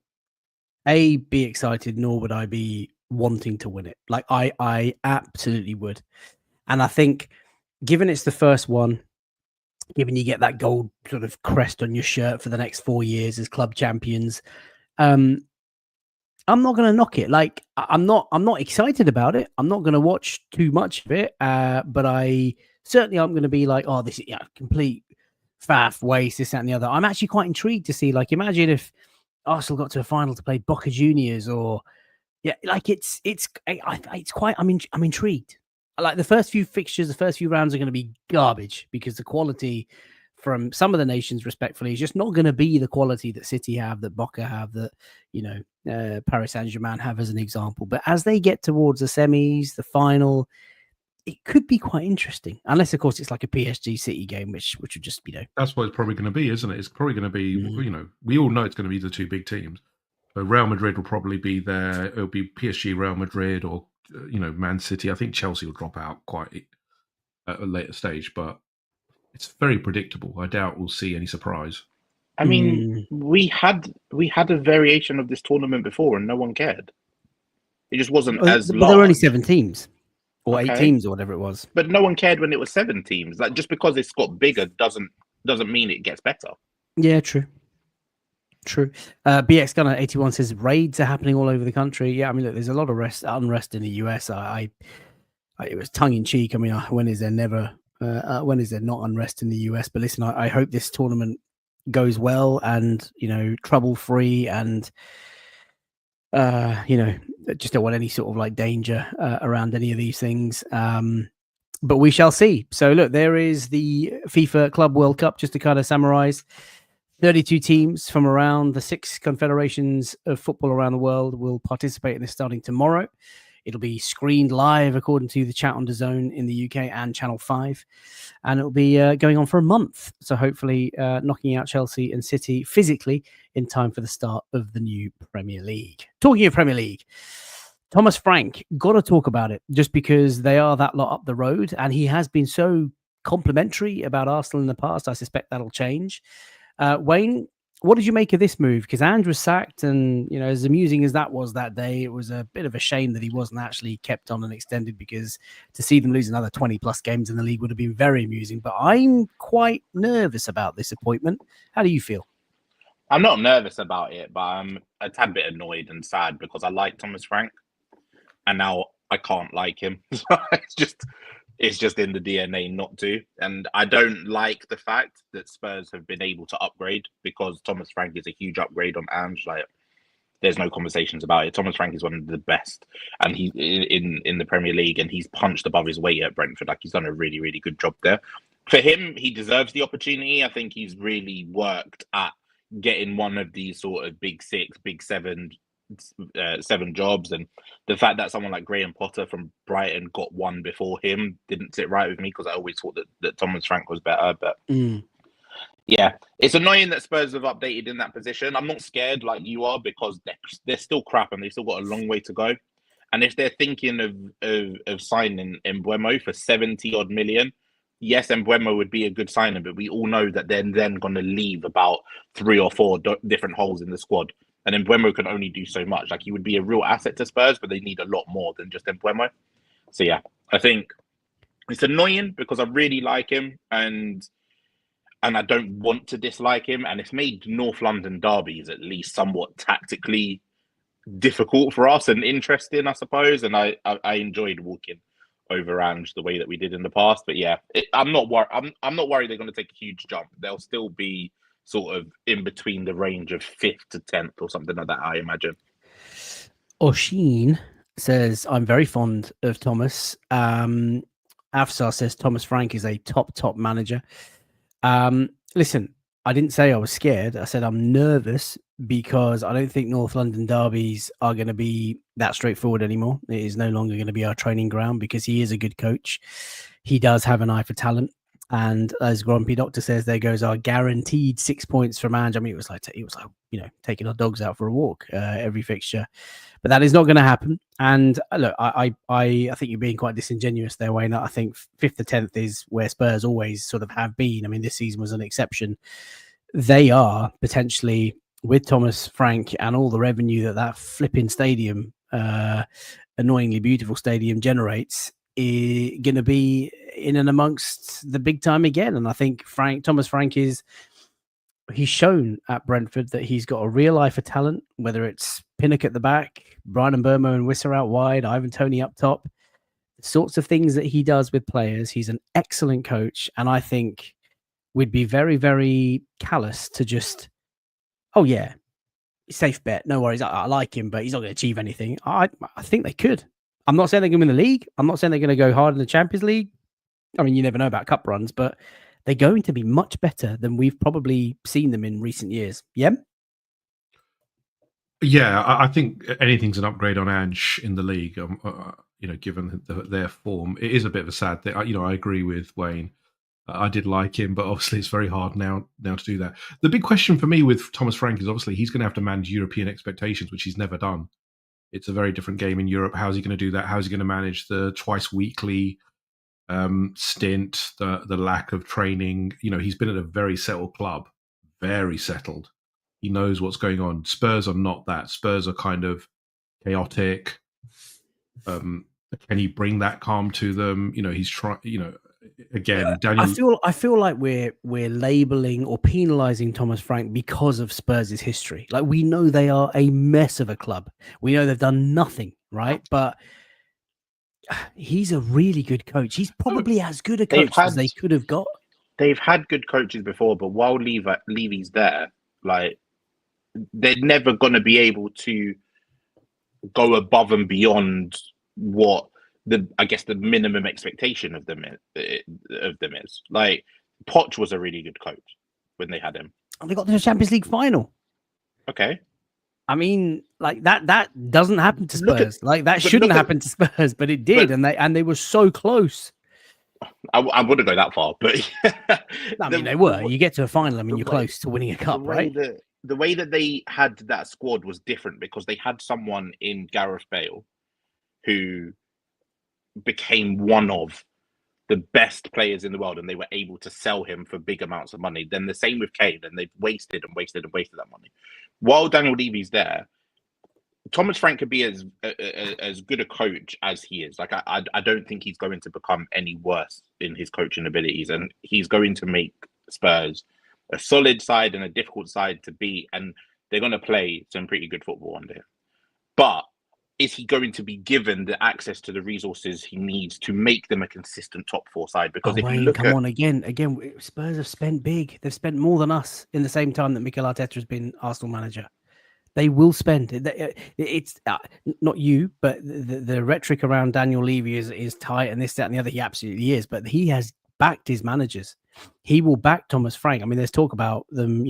S1: be excited, nor would I be wanting to win it. Like I absolutely would. And I think given it's the first one, given you get that gold sort of crest on your shirt for the next 4 years as club champions, I'm not going to knock it. Like I'm not excited about it. I'm not going to watch too much of it. But I certainly am going to be like, oh, this is complete faff, waste, this, that, and the other. I'm actually quite intrigued to see, like, imagine if Arsenal got to a final to play Boca Juniors or it's quite, I'm intrigued. Like the first few fixtures, the first few rounds are going to be garbage because the quality from some of the nations, respectfully, is just not going to be the quality that City have, that Boca have, that, Paris Saint-Germain have as an example. But as they get towards the semis, the final, it could be quite interesting. Unless, of course, it's like a PSG City game, which would just,
S3: That's what it's probably going to be, isn't it? It's probably going to be, we all know it's going to be the two big teams. So Real Madrid will probably be there. It'll be PSG, Real Madrid, or Man City. I think Chelsea will drop out quite at a later stage, but it's very predictable. I doubt we'll see any surprise.
S2: I mean, we had a variation of this tournament before, and no one cared. It just wasn't as large.
S1: There were only 7 teams, or 8 teams, or whatever it was.
S2: But no one cared when it was 7 teams. Like just because it's got bigger doesn't mean it gets better.
S1: Yeah, true. True. BX Gunner 81 says raids are happening all over the country. Yeah, I mean, look, there's a lot of unrest in the US. It was tongue in cheek. I mean, when is there not unrest in the US? But listen, I hope this tournament goes well and trouble free, and just don't want any sort of like danger around any of these things. But we shall see. So look, there is the FIFA Club World Cup. Just to kind of summarize, 32 teams from around the 6 confederations of football around the world will participate in this starting tomorrow. It'll be screened live according to the chat on DAZN in the UK and Channel 5. And it'll be going on for a month. So hopefully knocking out Chelsea and City physically in time for the start of the new Premier League. Talking of Premier League, Thomas Frank, got to talk about it just because they are that lot up the road. And he has been so complimentary about Arsenal in the past. I suspect that'll change. Wayne, what did you make of this move? Because Ange was sacked, and as amusing as that was that day, it was a bit of a shame that he wasn't actually kept on and extended, because to see them lose another 20 plus games in the league would have been very amusing. But I'm quite nervous about this appointment. How do you feel?
S2: I'm not nervous about it, but I'm a tad bit annoyed and sad because I like Thomas Frank, and now I can't like him. It's just in the DNA not to. And I don't like the fact that Spurs have been able to upgrade, because Thomas Frank is a huge upgrade on Ange. Like, there's no conversations about it. Thomas Frank is one of the best, and he in the Premier League, and he's punched above his weight at Brentford. Like, he's done a really, really good job there. For him, he deserves the opportunity. I think he's really worked at getting one of these sort of big 6, big 7 jobs, and the fact that someone like Graham Potter from Brighton got one before him didn't sit right with me, because I always thought that Thomas Frank was better. But yeah, it's annoying that Spurs have updated in that position. I'm not scared like you are, because they're still crap and they've still got a long way to go. And if they're thinking of signing Mbeumo for 70 odd million, yes, Mbeumo would be a good signing, but we all know that they're then going to leave about 3 or 4 different holes in the squad. And Mbeumo can only do so much. Like, he would be a real asset to Spurs, but they need a lot more than just Mbeumo. So yeah, I think it's annoying because I really like him, and I don't want to dislike him. And it's made North London derbies at least somewhat tactically difficult for us and interesting, I suppose. And I enjoyed walking over Ange the way that we did in the past. But yeah, I'm not worried. I'm not worried they're going to take a huge jump. They'll still be sort of in between the range of 5th to 10th or something like that, I imagine.
S1: Oshin says, I'm very fond of Thomas. Afsar says Thomas Frank is a top manager. Listen, I didn't say I was scared. I said I'm nervous, because I don't think North London derbies are going to be that straightforward anymore. It is no longer going to be our training ground, because he is a good coach. He does have an eye for talent. And as Grumpy Doctor says, there goes our guaranteed 6 points from Ange. I mean, it was like taking our dogs out for a walk every fixture, but that is not going to happen. And look, I think you're being quite disingenuous there, Wayne. I think 5th to 10th is where Spurs always sort of have been. I mean, this season was an exception. They are potentially, with Thomas Frank and all the revenue that flipping stadium, annoyingly beautiful stadium, generates, going to be in and amongst the big time again. And I think Thomas Frank he's shown at Brentford that he's got a real eye for talent, whether it's Pinnock at the back, Brian Mbeumo and Wissa out wide, Ivan Toney up top, the sorts of things that he does with players. He's an excellent coach. And I think we'd be very, very callous to just, oh yeah, safe bet, no worries, I like him, but he's not going to achieve anything. I think they could. I'm not saying they're going to win the league. I'm not saying they're going to go hard in the Champions League. I mean, you never know about cup runs, but they're going to be much better than we've probably seen them in recent years. Yeah?
S3: Yeah, I think anything's an upgrade on Ange in the league, given their form. It is a bit of a sad thing. I agree with Wayne. I did like him, but obviously it's very hard now to do that. The big question for me with Thomas Frank is obviously he's going to have to manage European expectations, which he's never done. It's a very different game in Europe. How's he going to do that? How's he going to manage the twice weekly stint, the lack of training? He's been at a very settled club, very settled. He knows what's going on. Spurs are not that. Spurs are kind of chaotic. Can he bring that calm to them? He's trying. again, Daniel.
S1: I feel like we're labeling or penalizing Thomas Frank because of Spurs' history. Like, we know they are a mess of a club. We know they've done nothing, right? But he's a really good coach. He's probably as good a coach as they could have got.
S2: They've had good coaches before, but while Levy's there, like, they're never going to be able to go above and beyond what the minimum expectation of them is. Like, Poch was a really good coach when they had him.
S1: And they got to the Champions League final.
S2: Okay.
S1: I mean, like, that doesn't happen to Spurs. That shouldn't happen to Spurs, but it did, and they were so close.
S2: I wouldn't go that far, but
S1: I mean, they were. You get to a final, I mean, you're close to winning a cup, right?
S2: The way that they had that squad was different because they had someone in Gareth Bale who became one of the best players in the world, and they were able to sell him for big amounts of money. Then the same with Kane, and they've wasted that money. While Daniel Levy's there, Thomas Frank could be as good a coach as he is. Like, I don't think he's going to become any worse in his coaching abilities, and he's going to make Spurs a solid side and a difficult side to beat, and they're going to play some pretty good football under him. But is he going to be given the access to the resources he needs to make them a consistent top four side? Because if you look
S1: again, Spurs have spent big. They've spent more than us in the same time that Mikel Arteta has been Arsenal manager. They will spend. It's not you, but the rhetoric around Daniel Levy is tight and this, that, and the other. He absolutely is, but he has backed his managers. He will back Thomas Frank. I mean, there's talk about them,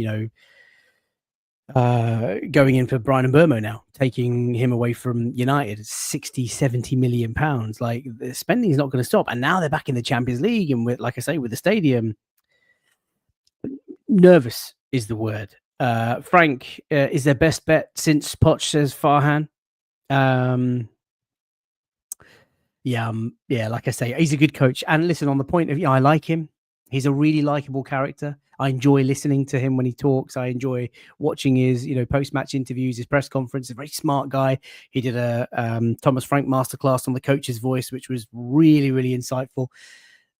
S1: going in for Brian Mbeumo now, taking him away from United, 60, 70 million pounds. Like, the spending is not going to stop. And now they're back in the Champions League. And with, like I say, with the stadium, nervous is the word. Frank is their best bet since Poch, says Farhan. Like I say, he's a good coach. And listen, on the point of, I like him. He's a really likable character. I enjoy listening to him when he talks. I enjoy watching his, post-match interviews, his press conference. He's a very smart guy. He did a Thomas Frank masterclass on the coach's voice, which was really, really insightful.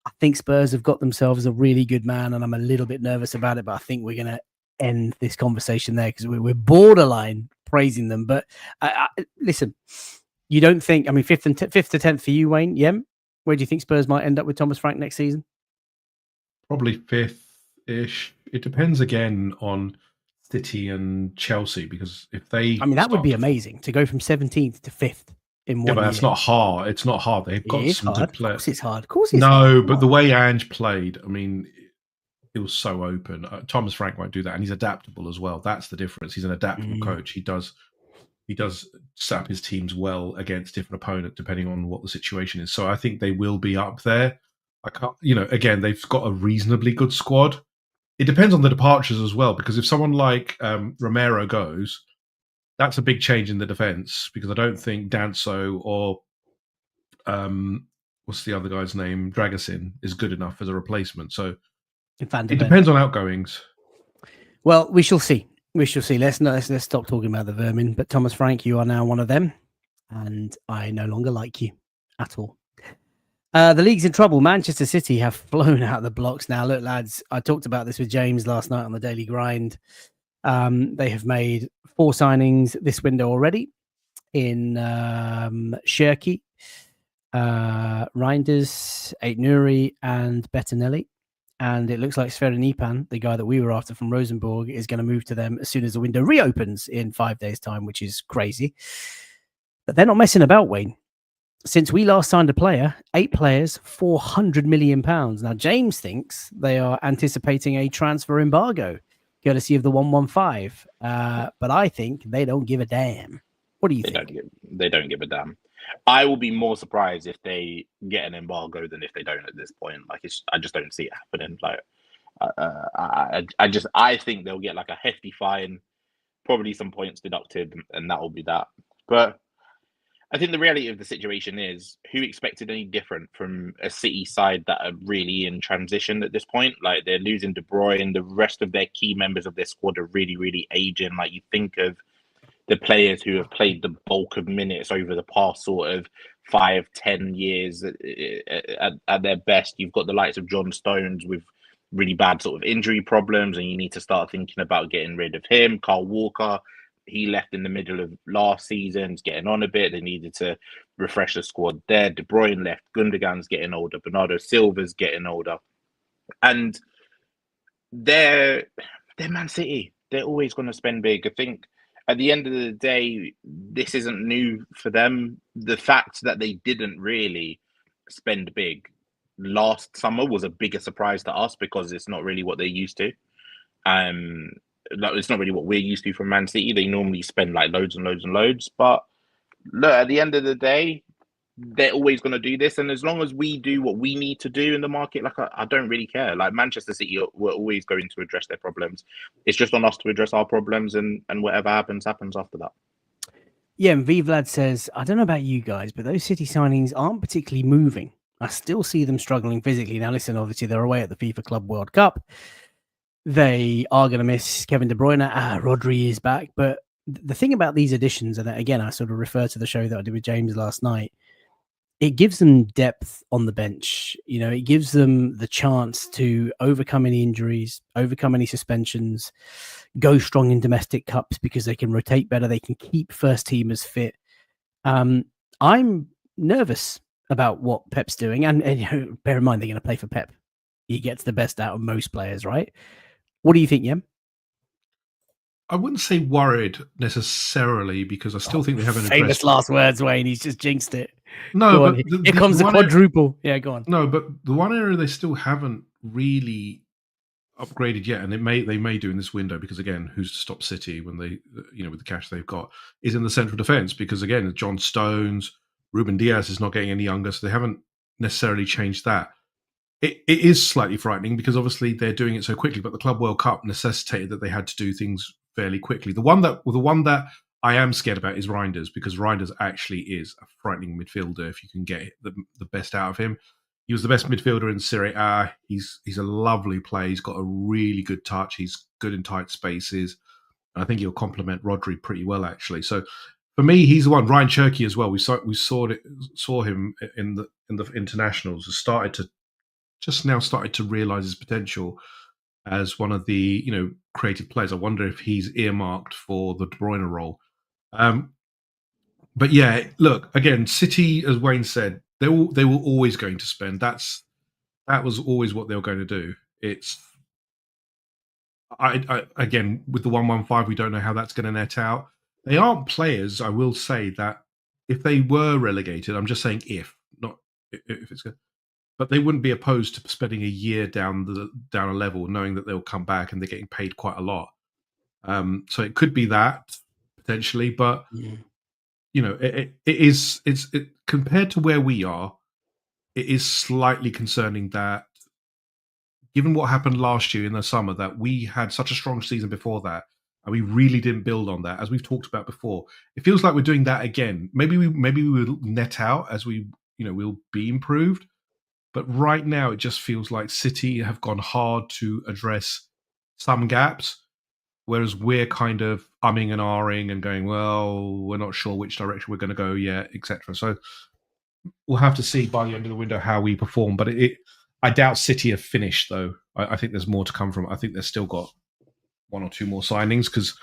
S1: I think Spurs have got themselves a really good man, and I'm a little bit nervous about it, but I think we're going to end this conversation there because we're borderline praising them. But listen, you don't think, I mean, fifth to 10th for you, Wayne? Yem, where do you think Spurs might end up with Thomas Frank next season?
S3: Probably 5th-ish. It depends again on City and Chelsea, because if they...
S1: I mean, that would be amazing to go from 17th to 5th in 1 year.
S3: But that's not hard. It's not hard. They've got some good players.
S1: Of course it's hard. Of course it's
S3: hard.
S1: No,
S3: but the way Ange played, I mean, it was so open. Thomas Frank won't do that, and he's adaptable as well. That's the difference. He's an adaptable coach. He does set up his teams well against different opponents depending on what the situation is. So I think they will be up there. I can't, again, they've got a reasonably good squad. It depends on the departures as well, because if someone like Romero goes, that's a big change in the defense, because I don't think Danso or what's the other guy's name, Dragusin, is good enough as a replacement. So it depends on outgoings.
S1: Well, we shall see. We shall see. Let's stop talking about the vermin. But Thomas Frank, you are now one of them, and I no longer like you at all. The league's in trouble. Manchester City have flown out of the blocks now. Look, lads, I talked about this with James last night on the Daily Grind. They have made 4 signings this window already in Cherki, Reinders, Aït-Nouri, and Bettinelli. And it looks like Sverre Ipan, the guy that we were after from Rosenborg, is going to move to them as soon as the window reopens in 5 days' time, which is crazy. But they're not messing about, Wayne. Since we last signed a player, 8 players, £400 million. Now, James thinks they are anticipating a transfer embargo, courtesy of the 115. But I think they don't give a damn. What do you think?
S2: They don't give a damn. I will be more surprised if they get an embargo than if they don't at this point. Like, I just don't see it happening. Like, I think they'll get like a hefty fine, probably some points deducted, and that will be that. But I think the reality of the situation is, who expected any different from a City side that are really in transition at this point? Like, they're losing De Bruyne, the rest of their key members of their squad are really, really aging. Like, you think of the players who have played the bulk of minutes over the past sort of 5-10 years at their best. You've got the likes of John Stones with really bad sort of injury problems, and you need to start thinking about getting rid of him. Carl Walker, he left in the middle of last season's getting on a bit. They needed to refresh the squad there. De Bruyne left. Gundogan's getting older. Bernardo Silva's getting older. And they're Man City. They're always going to spend big. I think at the end of the day, this isn't new for them. The fact that they didn't really spend big last summer was a bigger surprise to us because it's not really what they're used to. It's not really what we're used to from Man City. They normally spend like loads and loads and loads. But look, at the end of the day, they're always going to do this, and as long as we do what we need to do in the market, like I don't really care. Like Manchester City, we're always going to address their problems. It's just on us to address our problems, and whatever happens after that.
S1: Yeah, and Vlad says, I don't know about you guys, but those City signings aren't particularly moving. I still see them struggling physically. Now, listen, obviously they're away at the FIFA Club World Cup. They are going to miss Kevin De Bruyne. Rodri is back, but the thing about these additions, and again, I sort of refer to the show that I did with James last night. It gives them depth on the bench. You know, it gives them the chance to overcome any injuries, overcome any suspensions, go strong in domestic cups because they can rotate better. They can keep first teamers fit. I'm nervous about what Pep's doing. And you know, bear in mind, they're going to play for Pep. He gets the best out of most players, right? What do you think, Yem?
S3: I wouldn't say worried necessarily because I still think they haven't
S1: famous
S3: addressed...
S1: last words, Wayne. He's just jinxed it.
S3: No,
S1: go
S3: but
S1: here comes the quadruple. Yeah, go on.
S3: No, but the one area they still haven't really upgraded yet, and they may do in this window because again, who's to stop City when they, you know, with the cash they've got, is in the central defence because again, John Stones, Ruben Diaz is not getting any younger, so they haven't necessarily changed that. It is slightly frightening because obviously they're doing it so quickly, but the Club World Cup necessitated that they had to do things fairly quickly. The one that I am scared about is Reinders because Reinders actually is a frightening midfielder if you can get the best out of him. He was the best midfielder in Serie A. He's a lovely player. He's got a really good touch. He's good in tight spaces. I think he'll complement Rodri pretty well, actually. So for me, he's the one. Ryan Cherky as well. We saw him in the internationals. Started to realise his potential as one of the creative players. I wonder if he's earmarked for the De Bruyne role. But yeah, look again. City, as Wayne said, they were always going to spend. That was always what they were going to do. It's I again with the 115, we don't know how that's going to net out. They aren't players. I will say that if they were relegated, I'm just saying if it's good. But they wouldn't be opposed to spending a year down a level, knowing that they'll come back and they're getting paid quite a lot. So it could be that potentially, but it's compared to where we are, it is slightly concerning that, given what happened last year in the summer, that we had such a strong season before that, and we really didn't build on that, as we've talked about before. It feels like we're doing that again. Maybe we will net out as we we'll be improved. But right now, it just feels like City have gone hard to address some gaps, whereas we're kind of umming and ahhing and going, well, we're not sure which direction we're going to go yet, etc. So we'll have to see by the end of the window how we perform. But I doubt City have finished, though. I think there's more to come from it. I think they've still got one or two more signings because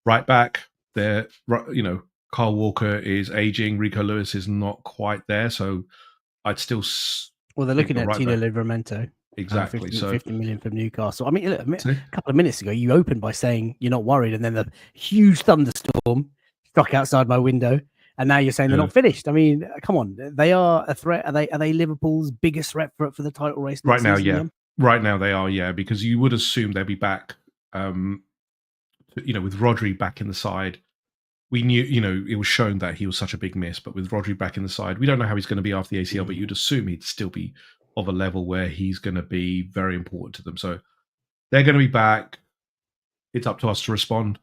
S3: right back, Carl Walker is aging. Rico Lewis is not quite there. So I'd still...
S1: Well, they're looking at Tino Livramento.
S3: Exactly.
S1: 50 million from Newcastle. I mean, a couple of minutes ago, you opened by saying you're not worried, and then the huge thunderstorm struck outside my window, and now you're saying they're not finished. I mean, come on, they are a threat. Are they Liverpool's biggest threat for the title race
S3: right now? Yeah, right now they are. Yeah, because you would assume they'd be back. With Rodri back in the side. We knew, it was shown that he was such a big miss, but with Rodri back in the side, we don't know how he's going to be after the ACL, but you'd assume he'd still be of a level where he's going to be very important to them. So they're going to be back. It's up to us to respond.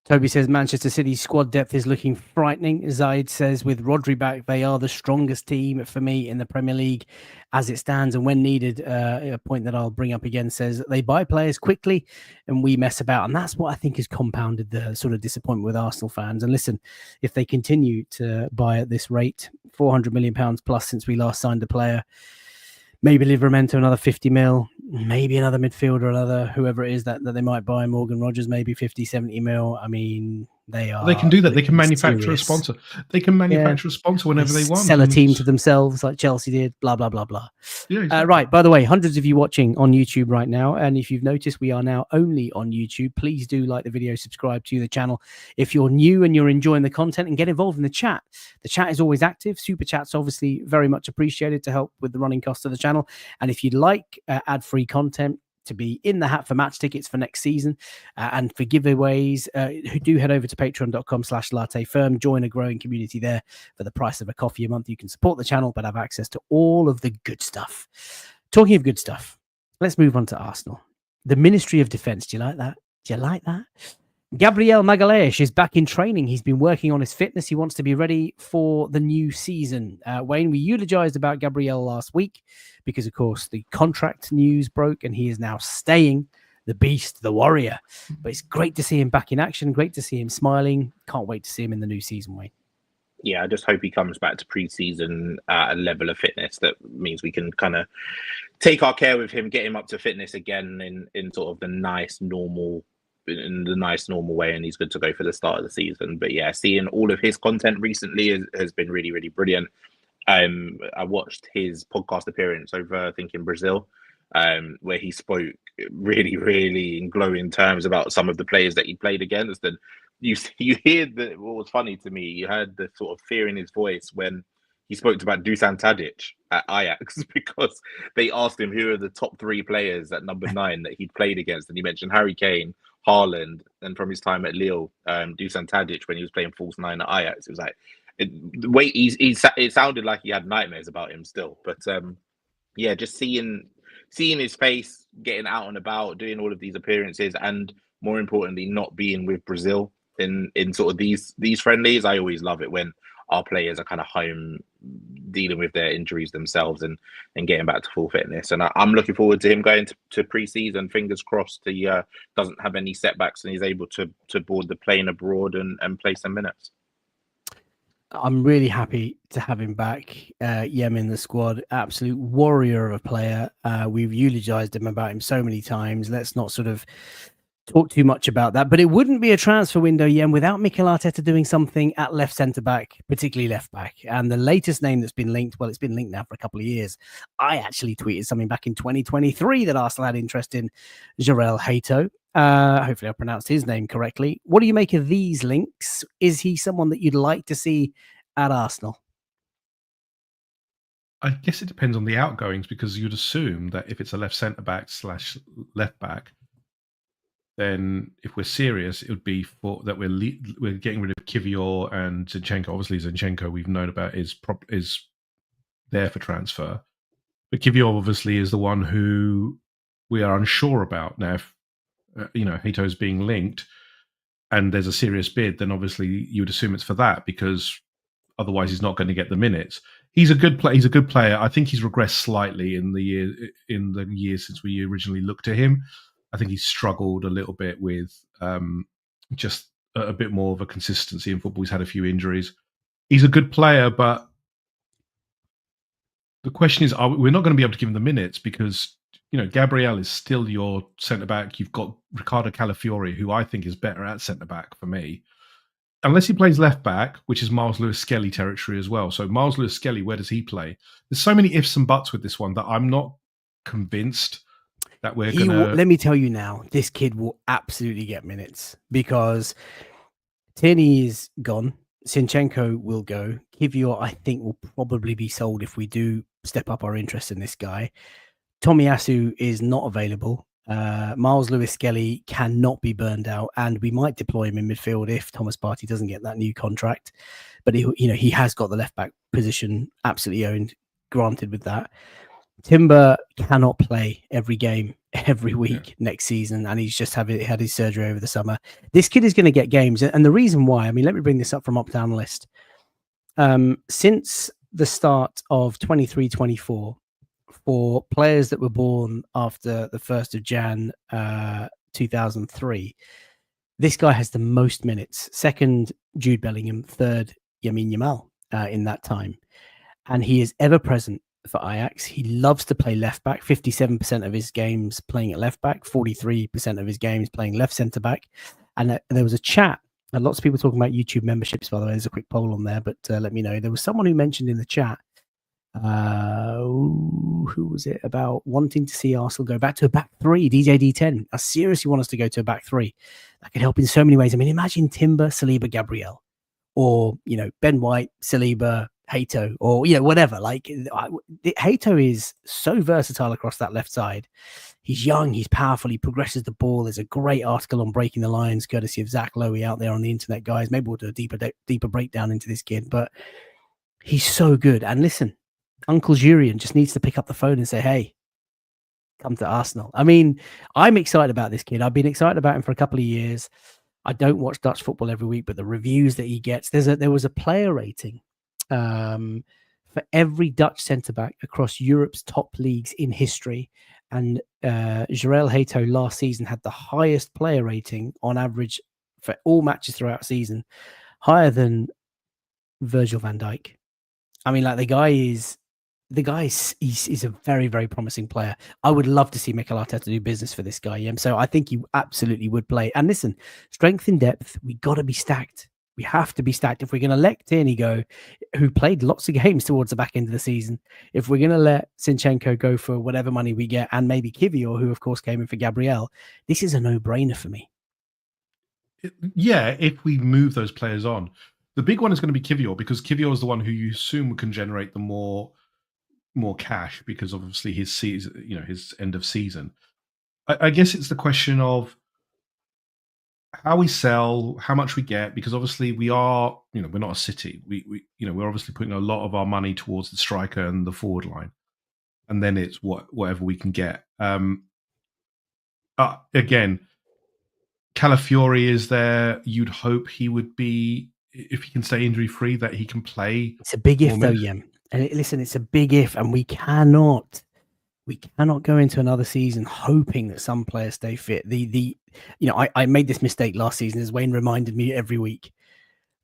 S1: Toby says Manchester City's squad depth is looking frightening. Zaid says with Rodri back, they are the strongest team for me in the Premier League as it stands. And when needed, a point that I'll bring up again says they buy players quickly and we mess about. And that's what I think has compounded the sort of disappointment with Arsenal fans. And listen, if they continue to buy at this rate, £400 million plus since we last signed a player, maybe Livramento another 50 mil, maybe another midfielder, another whoever it is that they might buy, Morgan Rogers, maybe 50, 70 mil. I mean, they
S3: can do that. They can manufacture
S1: serious.
S3: a sponsor. They can manufacture a sponsor whenever they want.
S1: Sell a team to themselves like Chelsea did, blah, blah, blah, blah.
S3: Yeah, exactly.
S1: Right. By the way, hundreds of you watching on YouTube right now. And if you've noticed, we are now only on YouTube. Please do like the video, subscribe to the channel. If you're new and you're enjoying the content, and get involved in the chat. The chat is always active. Super chats obviously very much appreciated to help with the running cost of the channel. And if you'd like ad-free content to be in the hat for match tickets for next season and for giveaways, who do head over to patreon.com/Latte Firm. Join a growing community there for the price of a coffee a month. You can support the channel, but have access to all of the good stuff. Talking of good stuff, let's move on to Arsenal. The Ministry of Defence. Do you like that? Do you like that? Gabriel Magalhaes is back in training. He's been working on his fitness. He wants to be ready for the new season. Wayne, we eulogized about Gabriel last week because, of course, the contract news broke and he is now staying, the beast, the warrior. But it's great to see him back in action. Great to see him smiling. Can't wait to see him in the new season, Wayne.
S2: Yeah, I just hope he comes back to pre-season at a level of fitness that means we can kind of take our care with him, get him up to fitness again in sort of the nice, normal way, and he's good to go for the start of the season. But yeah, seeing all of his content recently has been really, really brilliant. I watched his podcast appearance over, I think, in Brazil, where he spoke really, really in glowing terms about some of the players that he played against. And you hear what was funny to me, you heard the sort of fear in his voice when he spoke about Dusan Tadic at Ajax, because they asked him who are the top 3 players at number 9 that he'd played against, and he mentioned Harry Kane, Haaland, and from his time at Lille, Dusan Tadic when he was playing false 9 at Ajax. It was like the way it sounded like he had nightmares about him still. But yeah, just seeing his face, getting out and about, doing all of these appearances, and more importantly, not being with Brazil in sort of these friendlies. I always love it when our players are kind of home dealing with their injuries themselves and getting back to full fitness. And I'm looking forward to him going to pre-season. Fingers crossed he doesn't have any setbacks and he's able to board the plane abroad and play some minutes.
S1: I'm really happy to have him back. Yem in the squad, absolute warrior of a player. We've eulogized him about him so many times. Let's not sort of talk too much about that, but it wouldn't be a transfer window, Yen, without Mikel Arteta doing something at left centre back, particularly left back. And the latest name that's been linked, well, it's been linked now for a couple of years. I actually tweeted something back in 2023 that Arsenal had interest in Jarell Hato. Hopefully I pronounced his name correctly. What do you make of these links? Is he someone that you'd like to see at Arsenal?
S3: I guess it depends on the outgoings, because you'd assume that if it's a left centre back / left back, then if we're serious, it would be that we're getting rid of Kivior and Zinchenko. Obviously, Zinchenko we've known about is there for transfer, but Kivior obviously is the one who we are unsure about now. If Hato is being linked and there's a serious bid, then obviously you would assume it's for that, because otherwise he's not going to get the minutes. He's a good player. He's a good player. I think he's regressed slightly in the years since we originally looked at him. I think he's struggled a little bit with just a bit more of a consistency in football. He's had a few injuries. He's a good player, but the question is, we're not going to be able to give him the minutes because, Gabriel is still your centre-back. You've got Ricardo Calafiori, who I think is better at centre-back for me. Unless he plays left-back, which is Miles Lewis-Skelly territory as well. So Miles Lewis-Skelly, where does he play? There's so many ifs and buts with this one that I'm not convinced that we're going to...
S1: Let me tell you now, this kid will absolutely get minutes because Tierney is gone. Zinchenko will go. Kivior, I think, will probably be sold if we do step up our interest in this guy. Tomiyasu is not available. Miles Lewis-Skelly cannot be burned out, and we might deploy him in midfield if Thomas Partey doesn't get that new contract. But he has got the left back position absolutely owned. Granted with that, Timber cannot play every game every week next season, and he's just had his surgery over the summer. This kid is going to get games, and the reason why, I mean, let me bring this up from Opt Analyst. Since the start of 23-24, for players that were born after the 1st of Jan 2003, this guy has the most minutes. Second, Jude Bellingham. Third, Lamine Yamal in that time. And he is ever present for Ajax. He loves to play left back. 57% of his games playing at left back, 43% of his games playing left centre back. And there was a chat. And lots of people talking about YouTube memberships, by the way. There's a quick poll on there, but let me know. There was someone who mentioned in the chat, who was it, about wanting to see Arsenal go back to a back three. DJ D10, I seriously want us to go to a back three. That could help in so many ways. I mean, imagine Timber, Saliba, Gabriel, or Ben White, Saliba, Hato, or whatever. Like, Hato is so versatile across that left side. He's young, he's powerful, he progresses the ball. There's a great article on Breaking the Lines, courtesy of Zach Lowy out there on the internet, guys. Maybe we'll do a deeper breakdown into this kid, but he's so good. And listen, Uncle Jurian just needs to pick up the phone and say, hey, come to Arsenal. I mean, I'm excited about this kid. I've been excited about him for a couple of years. I don't watch Dutch football every week, but the reviews that he gets, there was a player rating for every Dutch centre-back across Europe's top leagues in history. And Jarell Hato last season had the highest player rating on average for all matches throughout the season, higher than Virgil van Dijk. I mean, like, the guy is a very, very promising player. I would love to see Mikel Arteta do business for this guy. Yeah? So I think he absolutely would play. And listen, strength in depth, we got to be stacked. We have to be stacked. If we're going to let Tierney go, who played lots of games towards the back end of the season, if we're going to let Zinchenko go for whatever money we get, and maybe Kivior, who of course came in for Gabriel, this is a no-brainer for me.
S3: Yeah, if we move those players on. The big one is going to be Kivior, because Kivior is the one who you assume can generate the more cash, because obviously his season, his end of season. I guess it's the question of how we sell, how much we get, because obviously we are, we're not a City. We're obviously putting a lot of our money towards the striker and the forward line, and then it's whatever we can get. Again, Calafiori is there. You'd hope he would be, if he can stay injury free, that he can play.
S1: It's a big if, though, Yem. And listen, it's a big if, and we cannot go into another season hoping that some players stay fit. I made this mistake last season, as Wayne reminded me every week.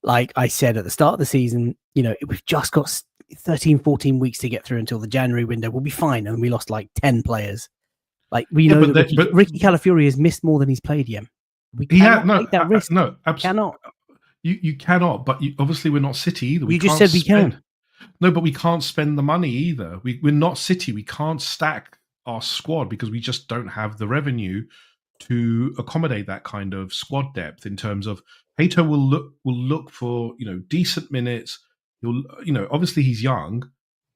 S1: Like I said at the start of the season, we've just got 13, 14 weeks to get through until the January window. We'll be fine. And we lost like 10 players. Like, we know that Ricky Calafiori has missed more than he's played, Yem. We cannot take that risk.
S3: No, absolutely. You cannot, but obviously we're not City either.
S1: You just said we can.
S3: No, but we can't spend the money either. We're not City. We can't stack our squad because we just don't have the revenue to accommodate that kind of squad depth. In terms of, Hato will look for decent minutes. He'll obviously he's young.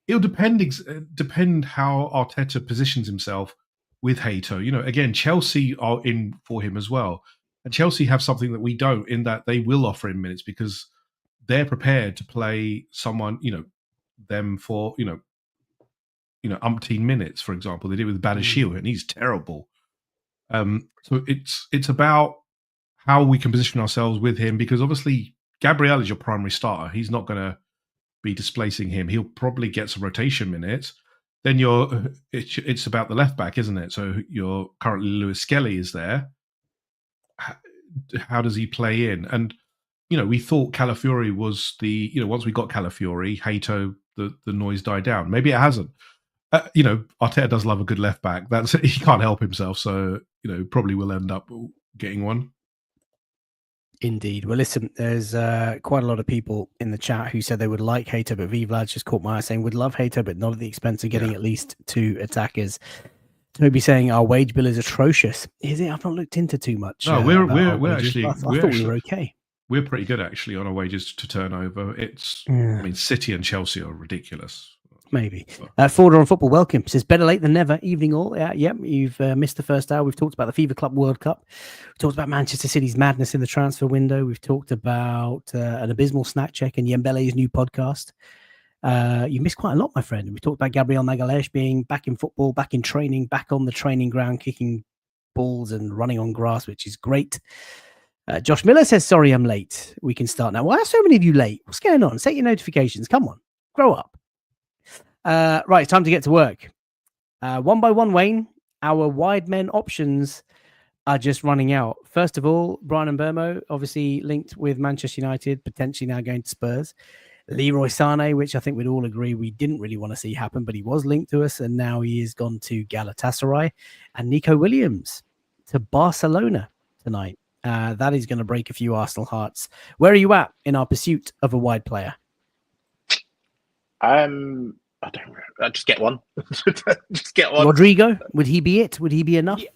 S3: It'll depend how Arteta positions himself with Hato. Again, Chelsea are in for him as well, and Chelsea have something that we don't, in that they will offer him minutes because they're prepared to play someone, them for, umpteen minutes, for example. They did with Badashil, and he's terrible. So it's about how we can position ourselves with him, because obviously Gabriel is your primary starter. He's not going to be displacing him. He'll probably get some rotation minutes. Then it's about the left back, isn't it? So you're currently Lewis Skelly is there. How does he play in? And we thought Calafiori was the, once we got Calafiori, Hato, the noise died down. Maybe it hasn't. Arteta does love a good left back. He can't help himself. So, probably will end up getting one.
S1: Indeed. Well, listen, there's quite a lot of people in the chat who said they would like Hato, but Vlad just caught my eye saying would love Hato, but not at the expense of getting at least 2 attackers. Toby saying our wage bill is atrocious. Is it? I've not looked into too much.
S3: No, we're actually.
S1: I thought we were okay.
S3: We're pretty good actually on our wages to turnover. I mean, City and Chelsea are ridiculous.
S1: Maybe. Forward on Football, welcome. Says better late than never. Evening all. Yep, you've missed the first hour. We've talked about the FIFA Club World Cup. We've talked about Manchester City's madness in the transfer window. We've talked about an abysmal snack check and Yembele's new podcast. You missed quite a lot, my friend. We talked about Gabriel Magalhaes being back in football, back in training, back on the training ground, kicking balls and running on grass, which is great. Josh Miller says, sorry, I'm late. We can start now. Why are so many of you late? What's going on? Set your notifications. Come on, grow up. Right, time to get to work. One by one, Wayne, our wide men options are just running out. First of all, Brian Mbeumo, obviously linked with Manchester United, potentially now going to Spurs. Leroy Sané, which I think we'd all agree we didn't really want to see happen, but he was linked to us, and now he has gone to Galatasaray. And Nico Williams to Barcelona tonight. That is going to break a few Arsenal hearts. Where are you at in our pursuit of a wide player?
S2: I don't know. Just get one. Just get one.
S1: Rodrigo, would he be it? Would he be enough?
S2: Yeah.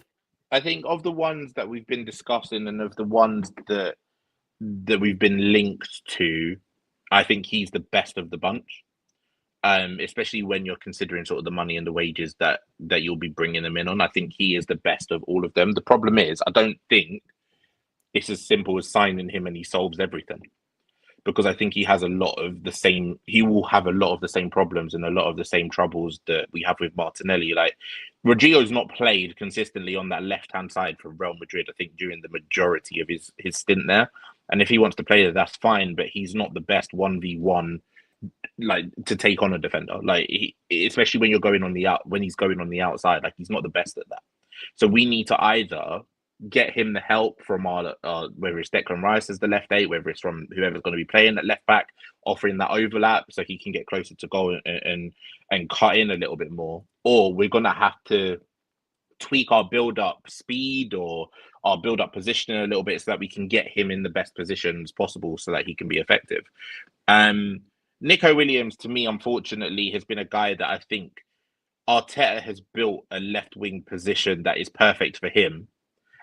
S2: I think of the ones that we've been discussing and of the ones that we've been linked to, I think he's the best of the bunch. Especially when you're considering sort of the money and the wages that you'll be bringing them in on. I think he is the best of all of them. The problem is, I don't think it's as simple as signing him and he solves everything. Because I think he has a lot of the same, he will have a lot of the same problems and a lot of the same troubles that we have with Martinelli. Like, Rodrigo's not played consistently on that left-hand side for Real Madrid, I think, during the majority of his stint there. And if he wants to play there, that's fine, but he's not the best 1v1, like, to take on a defender. Like, especially when you're going on when he's going on the outside, like, he's not the best at that. So we need to either get him the help from our whether it's Declan Rice as the left 8, whether it's from whoever's going to be playing at left back, offering that overlap so he can get closer to goal and cut in a little bit more, or we're going to have to tweak our build-up speed or our build-up positioning a little bit so that we can get him in the best positions possible so that he can be effective. Nico Williams, to me, unfortunately, has been a guy that I think Arteta has built a left-wing position that is perfect for him.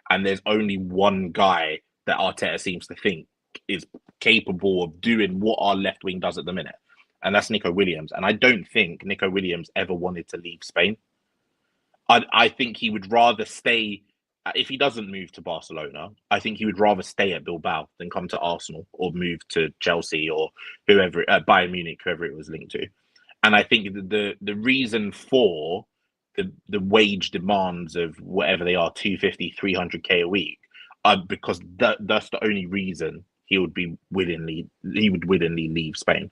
S2: And there's only one guy that Arteta seems to think is capable of doing what our left wing does at the minute. And that's Nico Williams. And I don't think Nico Williams ever wanted to leave Spain. I think he would rather stay, if he doesn't move to Barcelona, I think he would rather stay at Bilbao than come to Arsenal or move to Chelsea or whoever, Bayern Munich, whoever it was linked to. And I think the reason for the wage demands of whatever they are, 250, 300k a week, because that's the only reason he would willingly leave Spain.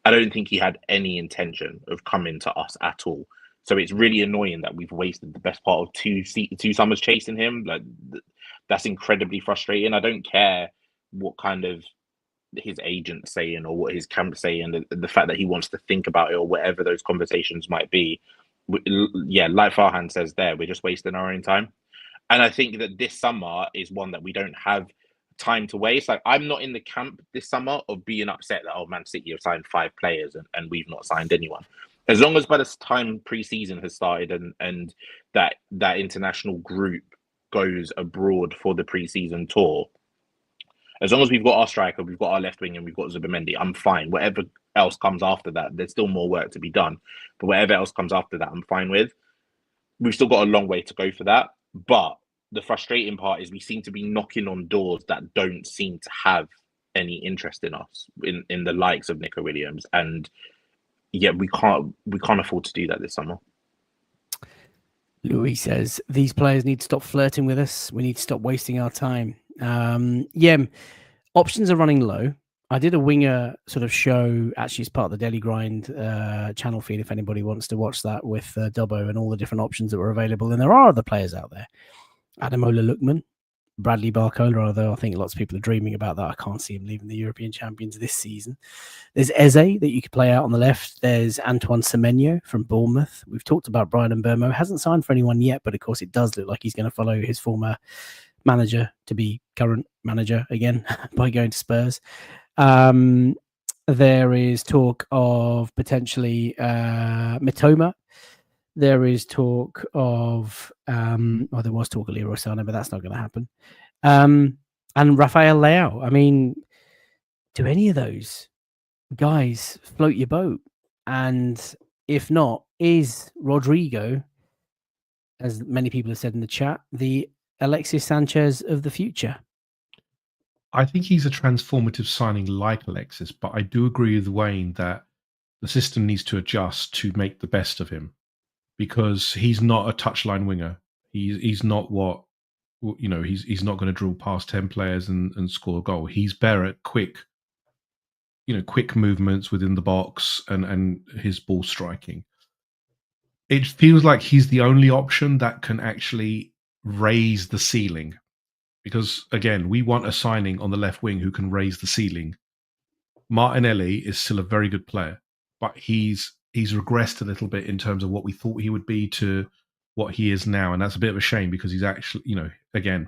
S2: I don't think he had any intention of coming to us at all. So it's really annoying that we've wasted the best part of two summers chasing him. Like, that's incredibly frustrating. I don't care what kind of his agent's saying or what his camp's saying, the fact that he wants to think about it or whatever those conversations might be. Yeah, like Farhan says there, we're just wasting our own time. And I think that this summer is one that we don't have time to waste. Like, I'm not in the camp this summer of being upset that, Man City have signed 5 players and we've not signed anyone. As long as by the time pre-season has started and that international group goes abroad for the pre-season tour, as long as we've got our striker, we've got our left wing, and we've got Zubimendi, I'm fine. Whatever else comes after that, there's still more work to be done. But whatever else comes after that, I'm fine with. We've still got a long way to go for that. But the frustrating part is we seem to be knocking on doors that don't seem to have any interest in us, in the likes of Nico Williams. And yeah, we can't afford to do that this summer.
S1: Louis says, these players need to stop flirting with us. We need to stop wasting our time. Options are running low. I did a winger sort of show, actually, as part of the Daily Grind channel feed, if anybody wants to watch that, with Dubbo and all the different options that were available. And there are other players out there. Ademola Lookman, Bradley Barcola, although I think lots of people are dreaming about that. I can't see him leaving the European champions this season. There's Eze that you could play out on the left. There's Antoine Semenyo from Bournemouth. We've talked about Brian Mbeumo. Hasn't signed for anyone yet, but of course it does look like he's going to follow his former manager to be current manager again by going to Spurs. There is talk of potentially Mitoma. There is talk of, there was talk of Leroy Sané, but that's not going to happen. And Rafael Leao. I mean, do any of those guys float your boat? And if not, is Rodrigo, as many people have said in the chat, the Alexis Sanchez of the future?
S3: I think he's a transformative signing like Alexis, but I do agree with Wayne that the system needs to adjust to make the best of him, because he's not a touchline winger. He's not what, he's not going to drill past 10 players and score a goal. He's better at quick movements within the box and his ball striking. It feels like he's the only option that can actually raise the ceiling, because again, we want a signing on the left wing who can raise the ceiling. Martinelli is still a very good player, but he's regressed a little bit in terms of what we thought he would be to what he is now, and that's a bit of a shame, because he's actually, again,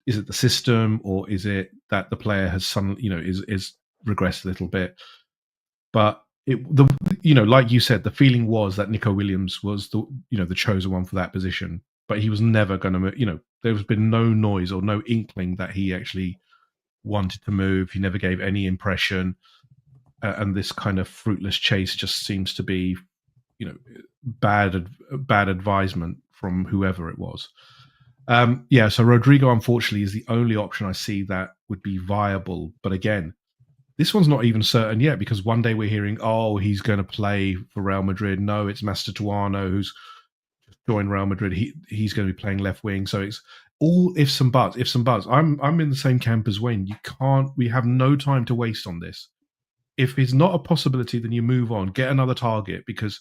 S3: is it the system, or is it that the player has is regressed a little bit? But like you said, the feeling was that Nico Williams was the chosen one for that position, but he was never going to, there's been no noise or no inkling that he actually wanted to move. He never gave any impression, and this kind of fruitless chase just seems to be, bad advisement from whoever it was. So Rodrigo, unfortunately, is the only option I see that would be viable. But again, this one's not even certain yet, because one day we're hearing, oh, he's going to play for Real Madrid. No, it's Mastratuano who's joined Real Madrid. He's going to be playing left wing. So it's all ifs and buts. I'm in the same camp as Wayne. We have no time to waste on this. If it's not a possibility, then you move on, get another target, because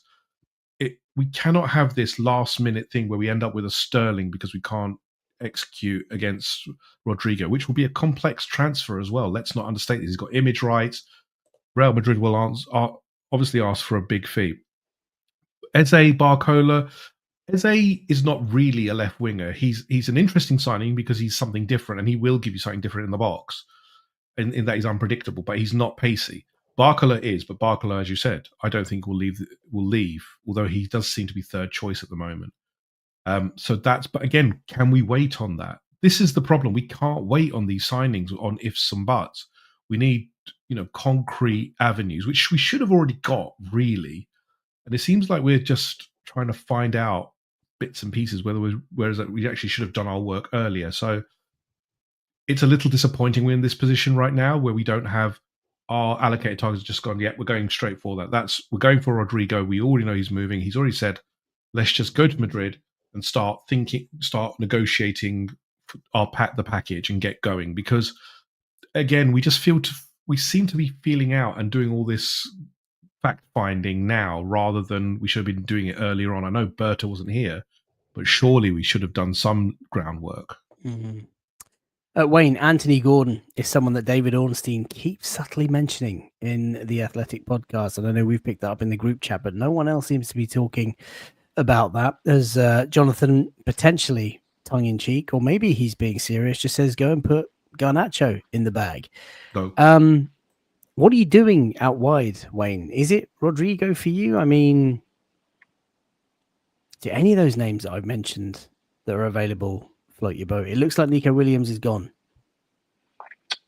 S3: we cannot have this last minute thing where we end up with a Sterling because we can't execute against Rodrigo, which will be a complex transfer as well. Let's not understate this. He's got image rights. Real Madrid will obviously ask for a big fee. Eze Barcola. Eze is not really a left winger. He's an interesting signing because he's something different, and he will give you something different in the box. In that he's unpredictable, but he's not pacey. Barcola is, but Barcola, as you said, I don't think will leave, although he does seem to be third choice at the moment. But again, can we wait on that? This is the problem. We can't wait on these signings on ifs and buts. We need, concrete avenues, which we should have already got, really. And it seems like we're just trying to find out bits and pieces, whereas we actually should have done our work earlier. So it's a little disappointing we're in this position right now, where we don't have our allocated targets just gone, we're going straight for that. We're going for Rodrigo. We already know he's moving. He's already said, let's just go to Madrid and start negotiating the package and get going. Because again, we seem to be feeling out and doing all this fact finding now, rather than we should have been doing it earlier on. I know Berta wasn't here, but surely we should have done some groundwork.
S1: Mm-hmm. Wayne, Anthony Gordon is someone that David Ornstein keeps subtly mentioning in the Athletic podcast. And I know we've picked that up in the group chat, but no one else seems to be talking about that. As Jonathan, potentially tongue-in-cheek, or maybe he's being serious, just says, go and put Garnacho in the bag.
S3: No.
S1: What are you doing out wide, Wayne? Is it Rodrigo for you? I mean, do any of those names that I've mentioned that are available float your boat? It looks like Nico Williams is gone.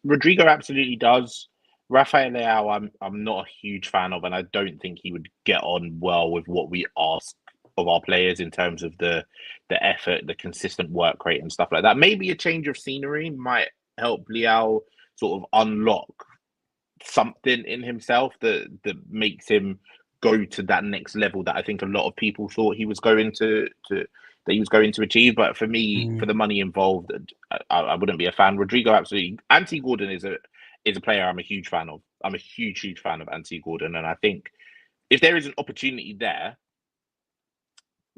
S2: Rodrigo absolutely does. Rafael Leao, I'm not a huge fan of, and I don't think he would get on well with what we ask of our players in terms of the effort, the consistent work rate and stuff like that. Maybe a change of scenery might help Leao sort of unlock something in himself that makes him go to that next level that I think a lot of people thought he was going to achieve. But for me, for the money involved, I wouldn't be a fan. Rodrigo, absolutely. Anthony Gordon is a player I'm a huge fan of. I'm a huge fan of Anthony Gordon, and I think if there is an opportunity there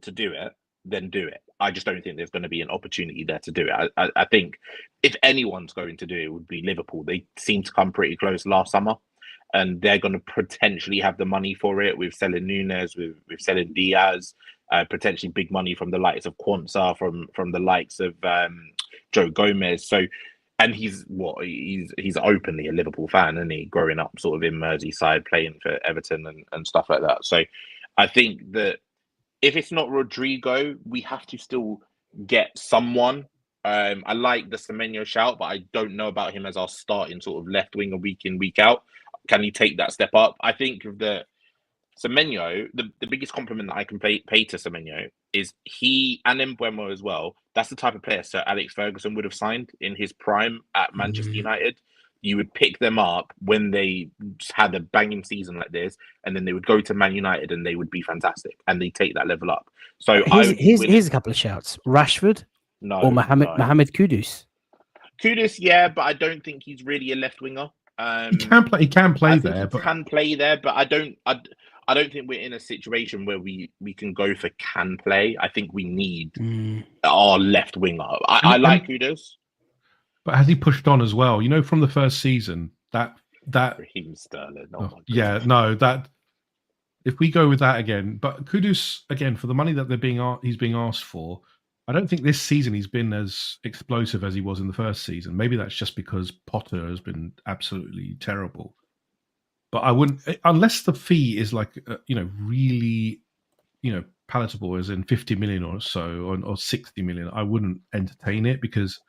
S2: to do it, then do it. I just don't think there's going to be an opportunity there to do it. I think if anyone's going to do it, it would be Liverpool. They seem to come pretty close last summer, and they're going to potentially have the money for it with selling Nunes, with selling Diaz, potentially big money from the likes of Quansah, from the likes of Joe Gomez. So, and he's openly a Liverpool fan, isn't he? Growing up sort of in Merseyside, playing for Everton and stuff like that. So I think that if it's not Rodrigo, we have to still get someone. I like the Semenyo shout, but I don't know about him as our starting sort of left winger week in, week out. Can he take that step up? I think the Semenyo, the biggest compliment that I can pay to Semenyo is he, and Mbeumo as well, that's the type of player Sir Alex Ferguson would have signed in his prime at Manchester United. you would pick them up when they had a banging season like this, and then they would go to Man United and they would be fantastic, and they take that level up. So
S1: here's a couple of shouts: Rashford or Mohamed Kudus.
S2: Kudus, yeah, but I don't think he's really a left winger.
S3: He can play there,
S2: but I don't think we're in a situation where we can go for can play. I think we need our left winger. I like Kudus.
S3: But has he pushed on as well? You know, from the first season, that
S2: Raheem Sterling.
S3: That if we go with that again, but Kudus again for the money that he's being asked for, I don't think this season he's been as explosive as he was in the first season. Maybe that's just because Potter has been absolutely terrible. But I wouldn't, unless the fee is like really, palatable, as in 50 million or so, or 60 million. I wouldn't entertain it because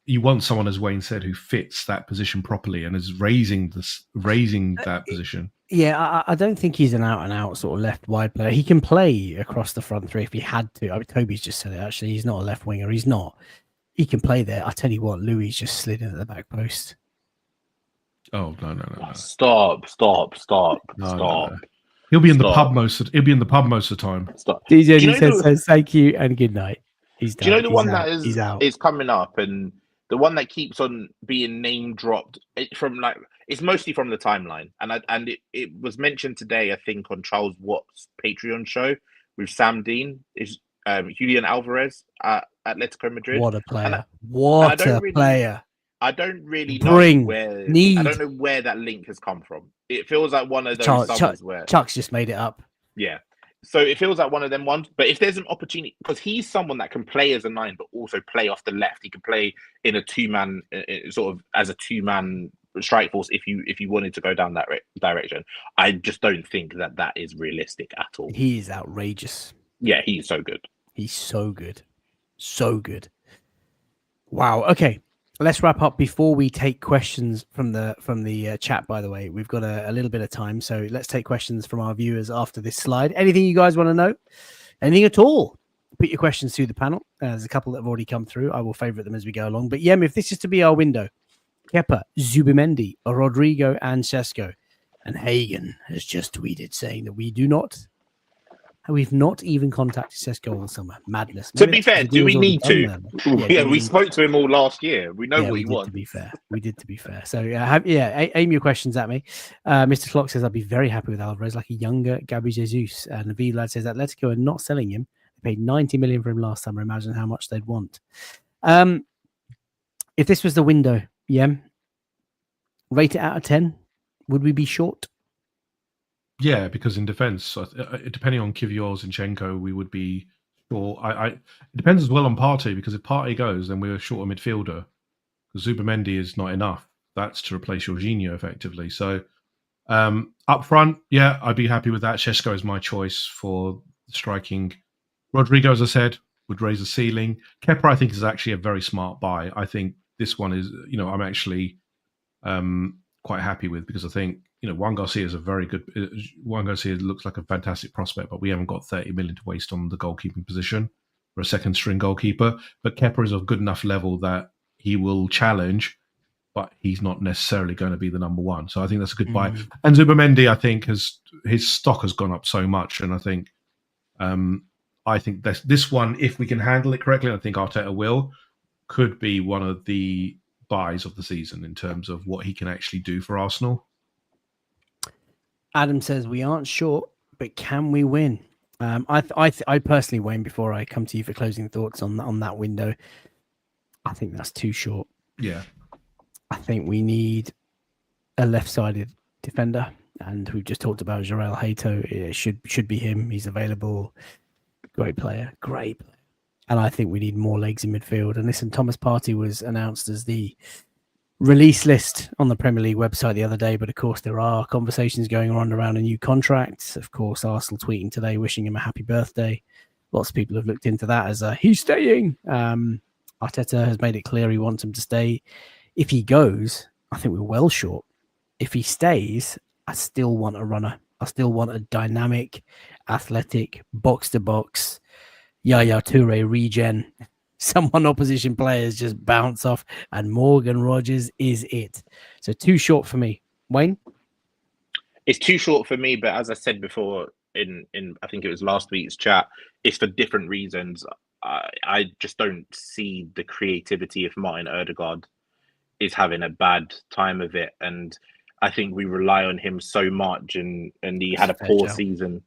S3: you want someone, as Wayne said, who fits that position properly and is raising that position.
S1: Yeah, I don't think he's an out-and-out sort of left wide player. He can play across the front three if he had to. I mean, Toby's just said it, actually. He's not a left winger. He's not. He can play there. I tell you what, Louis just slid in at the back post.
S3: Oh, no.
S2: Stop.
S3: No. He'll be in the pub most of the time.
S2: Stop.
S1: DJ says thank you and good night. He's done.
S2: Do you know the
S1: he's
S2: one
S1: out.
S2: that
S1: He's out.
S2: is coming up, and the one that keeps on being name dropped it's mostly from the timeline, and it was mentioned today, I think, on Charles Watt's Patreon show with Sam Dean, is Julian Alvarez at Atletico Madrid.
S1: What a player! What a player!
S2: I don't really know I don't know where that link has come from. It feels like one of those summers where
S1: Chuck's just made it up.
S2: Yeah. So it feels like one of them ones. But if there's an opportunity, because he's someone that can play as a 9, but also play off the left. He can play in a 2-man, sort of as a 2-man strike force if you wanted to go down that direction. I just don't think that is realistic at all.
S1: He is outrageous.
S2: Yeah, he's so good.
S1: He's so good. So good. Wow. Okay. Let's wrap up before we take questions from the chat. By the way, we've got a little bit of time, so let's take questions from our viewers after this slide. Anything you guys want to know? Anything at all? Put your questions through the panel. There's a couple that have already come through. I will favourite them as we go along. But Yem, if this is to be our window, Kepa, Zubimendi, Rodrigo, and Sesko, and Hagen has just tweeted saying that we've not even contacted Sesko all summer. Madness.
S2: To be fair, do we need to? We spoke to him all last year. We know what he wants.
S1: We did, to be fair. So, aim your questions at me. Mr. Clock says, I'd be very happy with Alvarez, like a younger Gabi Jesus. And Naveed Lad says, Atletico are not selling him. They paid 90 million for him last summer. Imagine how much they'd want. If this was the window, rate it out of 10, would we be short?
S3: Yeah, because in defence, depending on Kivior, Zinchenko, we would be short. It depends as well on Partey, because if Partey goes, then we're short a midfielder. Because Zubimendi is not enough. That's to replace Jorginho, effectively. So, up front, yeah, I'd be happy with that. Sesko is my choice for striking. Rodrigo, as I said, would raise the ceiling. Kepa, I think, is actually a very smart buy. I think this one is, I'm actually quite happy with, because I think, Juan Garcia is a very good. Juan Garcia looks like a fantastic prospect, but we haven't got 30 million to waste on the goalkeeping position for a second string goalkeeper. But Kepa is of good enough level that he will challenge, but he's not necessarily going to be the number one. So I think that's a good buy. And Zubimendi, I think, his stock has gone up so much, and I think this one, if we can handle it correctly, and I think Arteta could be one of the buys of the season in terms of what he can actually do for Arsenal.
S1: Adam says we aren't short, but can we win? I personally, Wayne, before I come to you for closing thoughts on that window, I think that's too short.
S3: Yeah,
S1: I think we need a left-sided defender, and we've just talked about Jarell Hato. It should be him. He's available. Great player. And I think we need more legs in midfield. And listen, Thomas Partey was announced as the release list on the Premier League website the other day, but of course there are conversations going on around a new contract. Of course, Arsenal tweeting today wishing him a happy birthday. Lots of people have looked into that as he's staying. Arteta has made it clear he wants him to stay. If he goes, I think we're well short. If he stays, I still want a runner. I still want a dynamic, athletic, box-to-box, Yaya Toure regen Someone opposition players just bounce off, and Morgan Rogers is it. So too short for me. Wayne?
S2: It's too short for me, but as I said before in I think it was last week's chat, it's for different reasons. I just don't see the creativity if Martin Ødegaard is having a bad time of it, and I think we rely on him so much, and he had a poor season.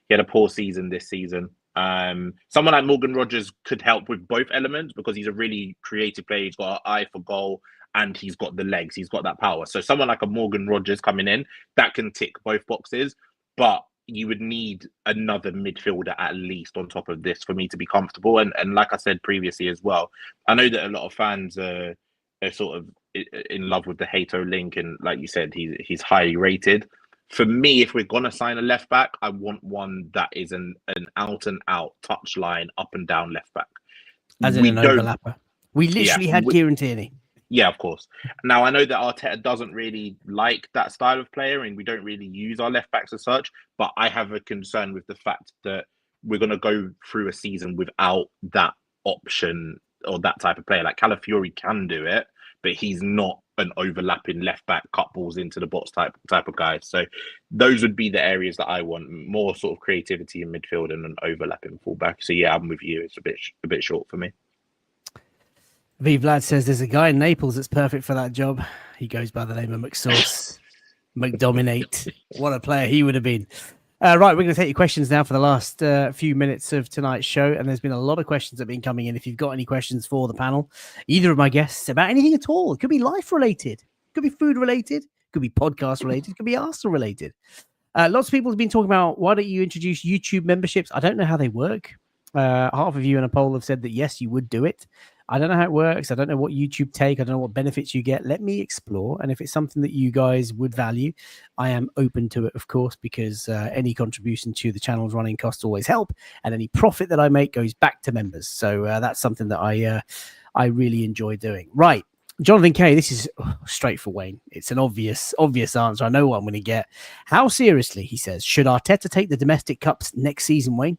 S2: He had a poor season this season. Someone like Morgan Rogers could help with both elements because he's a really creative player. He's got an eye for goal and he's got the legs. He's got that power. So someone like a Morgan Rogers coming in, that can tick both boxes. But you would need another midfielder at least on top of this for me to be comfortable. And like I said previously as well, I know that a lot of fans are sort of in love with the Hato link. And like you said, he's highly rated. For me, if we're going to sign a left back, I want one that is an out and out touchline up and down left back.
S1: As in an overlapper. We literally had Kieran Tierney.
S2: Yeah, of course. Now, I know that Arteta doesn't really like that style of player and we don't really use our left backs as such, but I have a concern with the fact that we're going to go through a season without that option or that type of player. Like Calafiori can do it, but he's not an overlapping left back, cut balls into the box type of guy. So those would be the areas that I want, more sort of creativity in midfield and an overlapping fullback. So yeah, I'm with you. It's a bit short for me.
S1: V Vlad says there's a guy in Naples that's perfect for that job. He goes by the name of McSauce. McDominate. What a player he would have been. Right, we're going to take your questions now for the last few minutes of tonight's show. And there's been a lot of questions that have been coming in. If you've got any questions for the panel, either of my guests about anything at all, it could be life related, it could be food related, it could be podcast related, it could be Arsenal related. Lots of people have been talking about why don't you introduce YouTube memberships? I don't know how they work. Half of you in a poll have said that yes, you would do it. I don't know how it works. I don't know what YouTube take. I don't know what benefits you get. Let me explore. And if it's something that you guys would value, I am open to it, of course, because any contribution to the channel's running costs always help. And any profit that I make goes back to members. So that's something that I really enjoy doing. Right. Jonathan K, this is straight for Wayne. It's an obvious answer. I know what I'm going to get. How seriously, he says, should Arteta take the domestic cups next season, Wayne?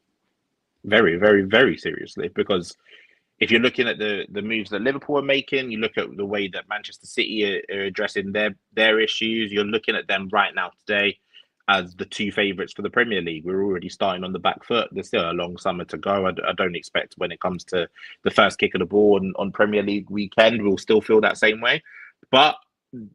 S2: Very, very, very seriously, because if you're looking at the moves that Liverpool are making, you look at the way that Manchester City are addressing their issues, you're looking at them right now today as the two favourites for the Premier League. We're already starting on the back foot. There's still a long summer to go. I don't expect when it comes to the first kick of the ball on Premier League weekend, we'll still feel that same way. But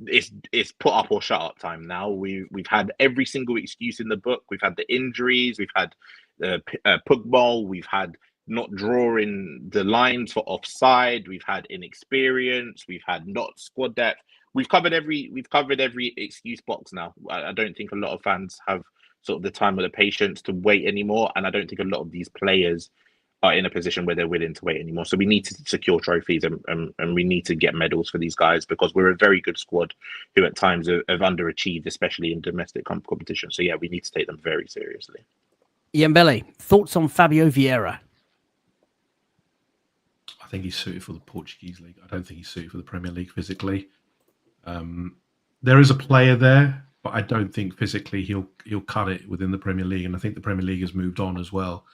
S2: it's put up or shut up time now. We've had every single excuse in the book. We've had the injuries. We've had Pogba. We've had not drawing the lines for offside. We've had inexperience. We've had not squad depth. We've covered every excuse box now. I don't think a lot of fans have sort of the time or the patience to wait anymore, and I don't think a lot of these players are in a position where they're willing to wait anymore. So we need to secure trophies and we need to get medals for these guys because we're a very good squad who at times have underachieved, especially in domestic competition. So yeah, we need to take them very seriously.
S1: Yambele, thoughts on Fabio Vieira?
S3: I think he's suited for the Portuguese league. I don't think he's suited for the Premier League physically. There is a player there, but I don't think physically he'll cut it within the Premier League. And I think the Premier League has moved on as well,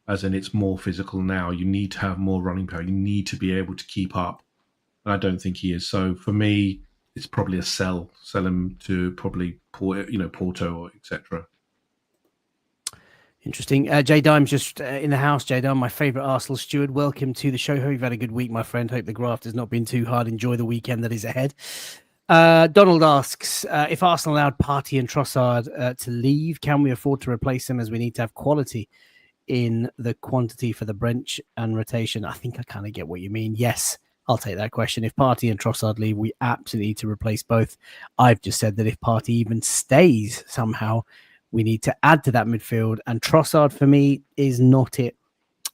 S3: as in it's more physical now. You need to have more running power. You need to be able to keep up. And I don't think he is. So for me, it's probably a sell. Sell him to probably Porto or etc.
S1: Interesting. Jay Dime's just in the house. Jay Dime, my favourite Arsenal steward. Welcome to the show. Hope you've had a good week, my friend. Hope the graft has not been too hard. Enjoy the weekend that is ahead. Donald asks, if Arsenal allowed Partey and Trossard to leave, can we afford to replace them as we need to have quality in the quantity for the bench and rotation? I think I kind of get what you mean. Yes, I'll take that question. If Partey and Trossard leave, we absolutely need to replace both. I've just said that if Partey even stays somehow, we need to add to that midfield. And Trossard, for me, is not it.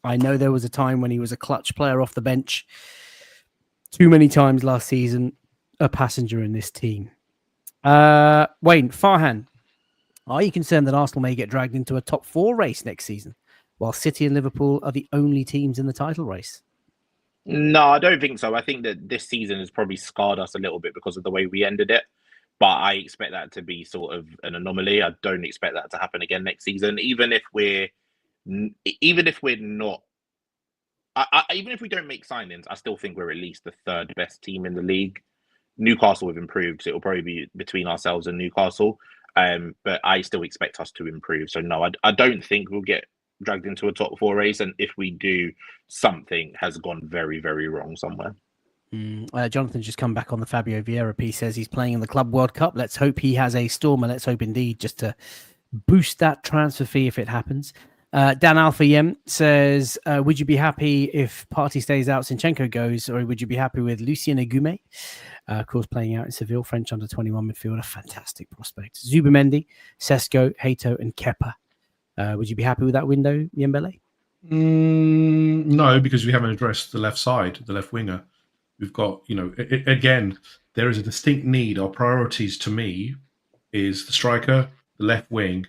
S1: I know there was a time when he was a clutch player off the bench. Too many times last season, a passenger in this team. Wayne, Farhan, are you concerned that Arsenal may get dragged into a top 4 race next season, while City and Liverpool are the only teams in the title race?
S2: No, I don't think so. I think that this season has probably scarred us a little bit because of the way we ended it. But I expect that to be sort of an anomaly. I don't expect that to happen again next season. Even if we're not even if we don't make signings, I still think we're at least the third best team in the league. Newcastle have improved, so it'll probably be between ourselves and Newcastle. But I still expect us to improve. So no, I don't think we'll get dragged into a top 4 race. And if we do, something has gone very, very wrong somewhere.
S1: Jonathan's just come back on the Fabio Vieira piece. Says he's playing in the Club World Cup. Let's hope he has a stormer. Let's hope indeed, just to boost that transfer fee if it happens. Dan Alpha Yem says, would you be happy if Partey stays out, Zinchenko goes, or would you be happy with Lucien Agume? Of course, playing out in Seville, French under-21 midfielder, fantastic prospect. Zubamendi, Sesko, Hato, and Kepa. Would you be happy with that window, Yembele?
S3: No, because we haven't addressed the left side, the left winger. We've got, again, there is a distinct need. Our priorities, to me, is the striker, the left wing.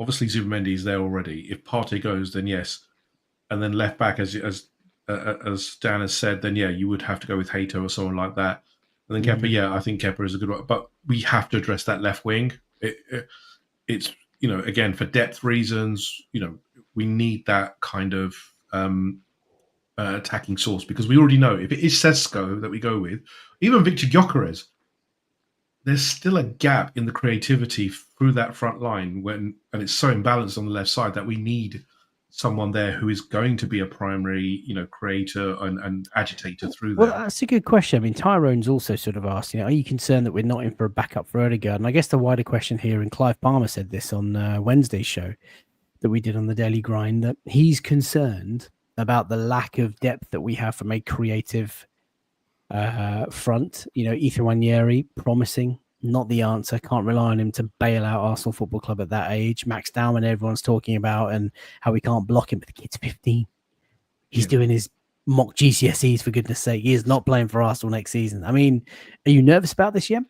S3: Obviously, Zubamendi is there already. If Partey goes, then yes. And then left back, as Dan has said, then yeah, you would have to go with Hato or someone like that. And then Kepa, yeah, I think Kepa is a good one. But we have to address that left wing. It's, again, for depth reasons, we need that kind of attacking source, because we already know if it is Sesko that we go with, even Victor Gyökeres, there's still a gap in the creativity through that front line and it's so imbalanced on the left side that we need someone there who is going to be a primary, creator and agitator through there.
S1: Well, that's a good question. I mean, Tyrone's also sort of asked, are you concerned that we're not in for a backup for Odegaard? And I guess the wider question here, and Clive Palmer said this on Wednesday's show that we did on the Daily Grind, that he's concerned about the lack of depth that we have from a creative front. Ethan Wanyeri, promising, not the answer. Can't rely on him to bail out Arsenal Football Club at that age. Max Dowman, everyone's talking about, and how we can't block him, but the kid's 15. He's doing his mock GCSEs, for goodness sake. He is not playing for Arsenal next season. I mean, are you nervous about this, Yem?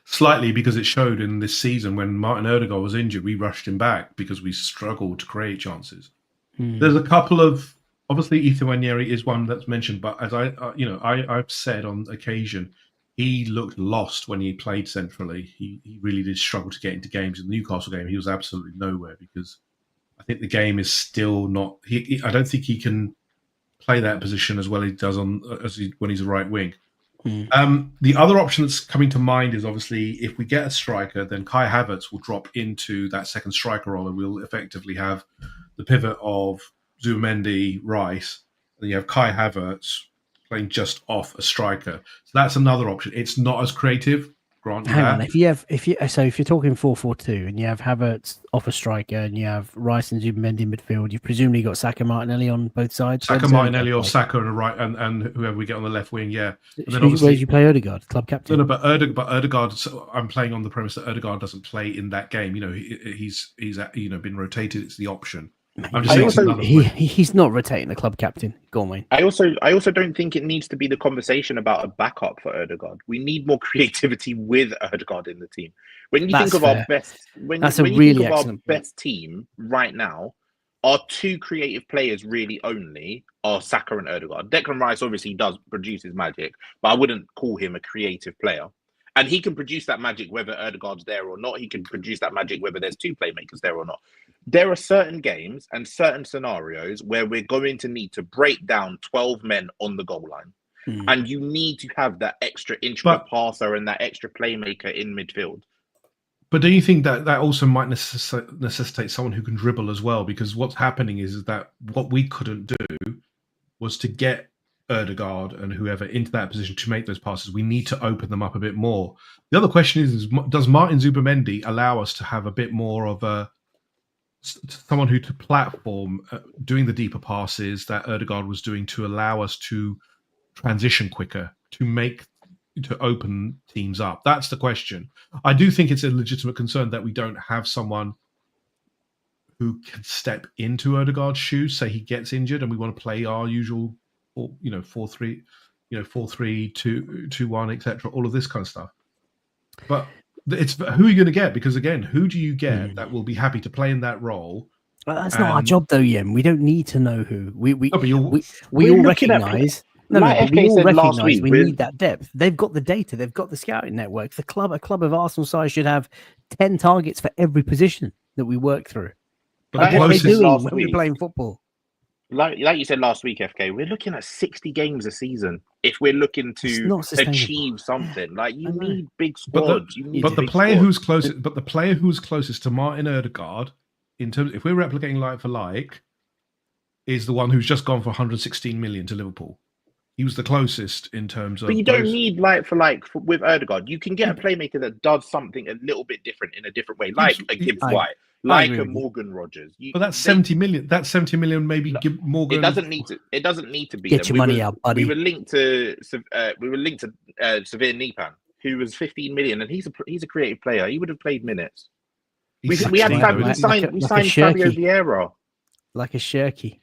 S3: Slightly, because it showed in this season when Martin Odegaard was injured, we rushed him back because we struggled to create chances. There's a couple of, obviously Ethan Wanyeri is one that's mentioned, but as I've said on occasion, he looked lost when he played centrally. He really did struggle to get into games. In the Newcastle game, he was absolutely nowhere because I think the game is still not. I don't think he can play that position as well as he does when he's a right wing. The other option that's coming to mind is obviously if we get a striker, then Kai Havertz will drop into that second striker role, and we'll effectively have the pivot of Zubamendi, Rice, and then you have Kai Havertz playing just off a striker. So that's another option. It's not as creative.
S1: Hang on, if you're talking 4-4-2 and you have Havertz off a striker and you have Rice and Zubamendi in midfield, you've presumably got Saka, Martinelli on both sides.
S3: Saka, Martinelli, or Saka and a right, and whoever we get on the left wing, yeah. And then
S1: where do you play Odegaard, club captain?
S3: No, but Odegaard. So I'm playing on the premise that Odegaard doesn't play in that game. He's been rotated. It's the option. I'm just saying
S1: he's not rotating the club captain. Go on, Wayne.
S2: I also don't think it needs to be the conversation about a backup for Odegaard. We need more creativity with Odegaard in the team. When you think of our best, when you think of our best team right now, our two creative players really only are Saka and Odegaard. Declan Rice obviously does produce his magic, but I wouldn't call him a creative player. And he can produce that magic whether Odegaard's there or not. He can produce that magic whether there's two playmakers there or not. There are certain games and certain scenarios where we're going to need to break down 12 men on the goal line. And you need to have that extra intricate passer and that extra playmaker in midfield.
S3: But do you think that also might necessitate someone who can dribble as well? Because what's happening is that what we couldn't do was to get Odegaard and whoever into that position to make those passes. We need to open them up a bit more. The other question is does Martin Zubamendi allow us to have a bit more of someone who to platform doing the deeper passes that Odegaard was doing to allow us to transition quicker, to open teams up? That's the question. I do think it's a legitimate concern that we don't have someone who can step into Odegaard's shoes, say he gets injured and we want to play our usual 4-3, 4-3-2-1, etc. All of this kind of stuff. But it's who are you going to get? Because again, who do you get that will be happy to play in that role?
S1: Well, that's not our job, though, Yen. We don't need to know who. We all recognise. We all recognise we need that depth. They've got the data. They've got the scouting network. A club of Arsenal size should have 10 targets for every position that we work through.
S3: But
S1: what are they doing when we're playing football?
S2: like you said last week, FK, we're looking at 60 games a season. If we're looking
S1: It's
S2: to
S1: not sustainable.
S2: achieve something, like
S1: I
S2: you
S1: know.
S2: need big
S3: But
S2: squads. You need
S3: the
S2: big
S3: player
S2: squads.
S3: who's closest, but the player who's closest to Martin Odegaard in terms, if we're replicating like for like, is the one who's just gone for 116 million to Liverpool. He was the closest in terms of.
S2: But you don't need like for like with Erdegaard. You can get a playmaker that does something a little bit different in a different way, like a Gibbs White, like a Morgan Rogers.
S3: But that's 70 million. That's 70 million. Maybe
S2: No,
S3: give Morgan.
S2: It doesn't need to. It doesn't need to be.
S1: Get your money out, buddy.
S2: We were linked to Severe Nipan, who was 15 million, and he's a creative player. He would have played minutes. We signed Fabio Vieira
S1: like a Shirky.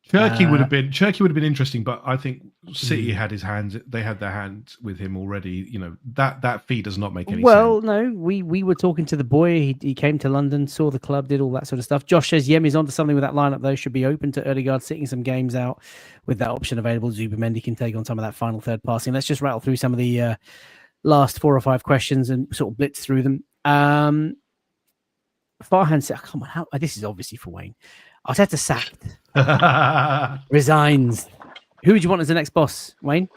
S3: Turkey would have been interesting, but I think City had his hands. They had their hands with him already. You know that fee does not make any sense.
S1: Well, no, we were talking to the boy. He came to London, saw the club, did all that sort of stuff. Josh says Yemi's onto something with that lineup though. Should be open to Odegaard sitting some games out with that option available. Zubimendi can take on some of that final third passing. Let's just rattle through some of the last 4 or 5 questions and sort of blitz through them. Farhan said, "Come on, this is obviously for Wayne. Arteta sacked, resigns. Who would you want as the next boss, Wayne?"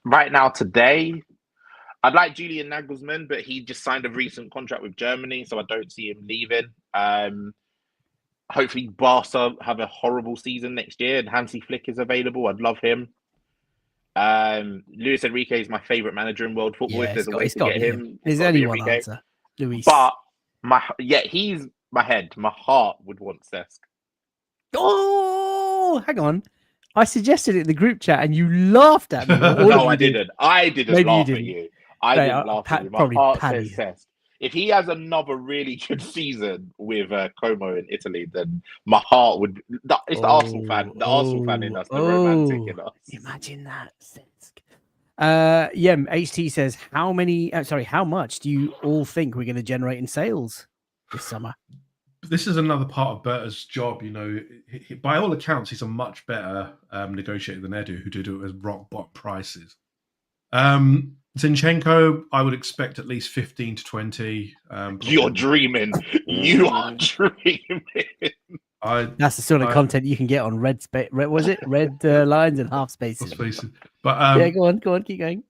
S2: Right now, today, I'd like Julian Nagelsmann, but he just signed a recent contract with Germany, so I don't see him leaving. Hopefully, Barca have a horrible season next year, and Hansi Flick is available. I'd love him. Luis Enrique is my favorite manager in world football. If there's a way to get him,
S1: there's only one answer, Luis.
S2: But he's my head. My heart would want Cesc.
S1: Oh, hang on. I suggested it in the group chat and you laughed at me.
S2: No, I didn't. I didn't laugh at you. I didn't laugh at you. My heart says Cesc. If he has another really good season with Como in Italy, then my heart would. It's the Arsenal fan. The Arsenal fan in us. The romantic in us.
S1: Imagine that. HT says, how much do you all think we're going to generate in sales this summer?
S3: This is another part of Berta's job. You know, by all accounts, he's a much better negotiator than Edu, who did it with rock bottom prices. Zinchenko, I would expect at least 15 to 20.
S2: You're dreaming. You are dreaming.
S1: That's the sort of content you can get on red lines and half spaces.
S3: But
S1: yeah, go on, keep going.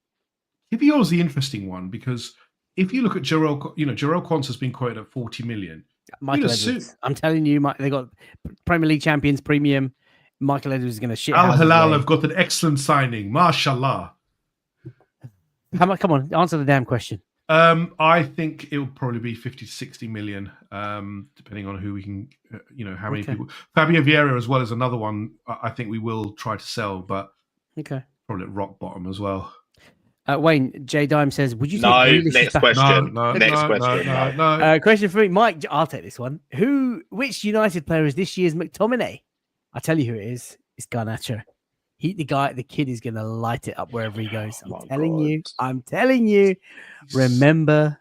S3: Kivior's the interesting one because if you look at Jarrell Quansah has been quoted at 40 million.
S1: Michael Edwards. I'm telling you, they got Premier League champions premium. Michael Edwards is going to shit.
S3: Al Hilal have got an excellent signing, mashallah.
S1: How much? Come on, answer the damn question.
S3: I think it will probably be 50 to 60 million, depending on who we can, how many people. Fabio Vieira as well as another one. I think we will try to sell, but probably at rock bottom as well.
S1: Wayne, J Dime says, would you
S2: take next question?
S3: No.
S1: Question for me, Mike. I'll take this one. Which United player is this year's McTominay? I'll tell you who it is. It's Garnacho. The kid is going to light it up wherever he goes. I'm telling you. Remember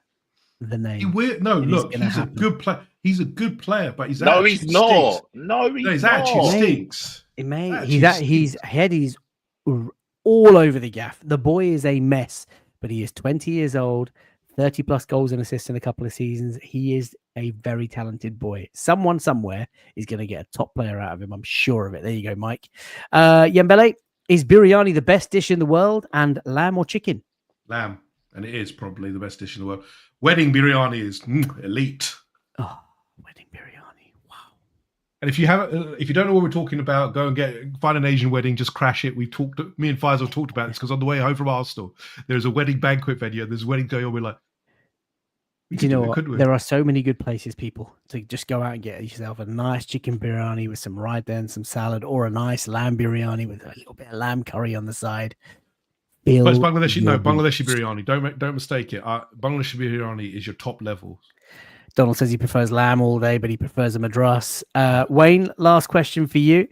S1: the name.
S3: He's a good player. He's a good player, but he's
S2: not.
S3: He's actually stinks.
S1: His head is all over the gaff. The boy is a mess, but he is 20 years old, 30 plus goals and assists in a couple of seasons. He is a very talented boy. Someone somewhere is going to get a top player out of him. I'm sure of it. There you go, Mike. Yembele, is biryani the best dish in the world? And lamb or chicken?
S3: Lamb. And it is probably the best dish in the world. Wedding biryani is elite.
S1: Oh, wedding biryani. Wow.
S3: And if you don't know what we're talking about, go and find an Asian wedding, just crash it. Me and Faisal talked about this because on the way home from Arsenal, there's a wedding banquet venue. There's a wedding going on. We're like,
S1: do you know what? There are so many good places, people, to just go out and get yourself a nice chicken biryani with some raita and some salad, or a nice lamb biryani with a little bit of lamb curry on the side.
S3: But it's Bangladeshi biryani. Don't mistake it. Bangladeshi biryani is your top level.
S1: Donald says he prefers lamb all day, but he prefers a madras. Wayne, last question for you.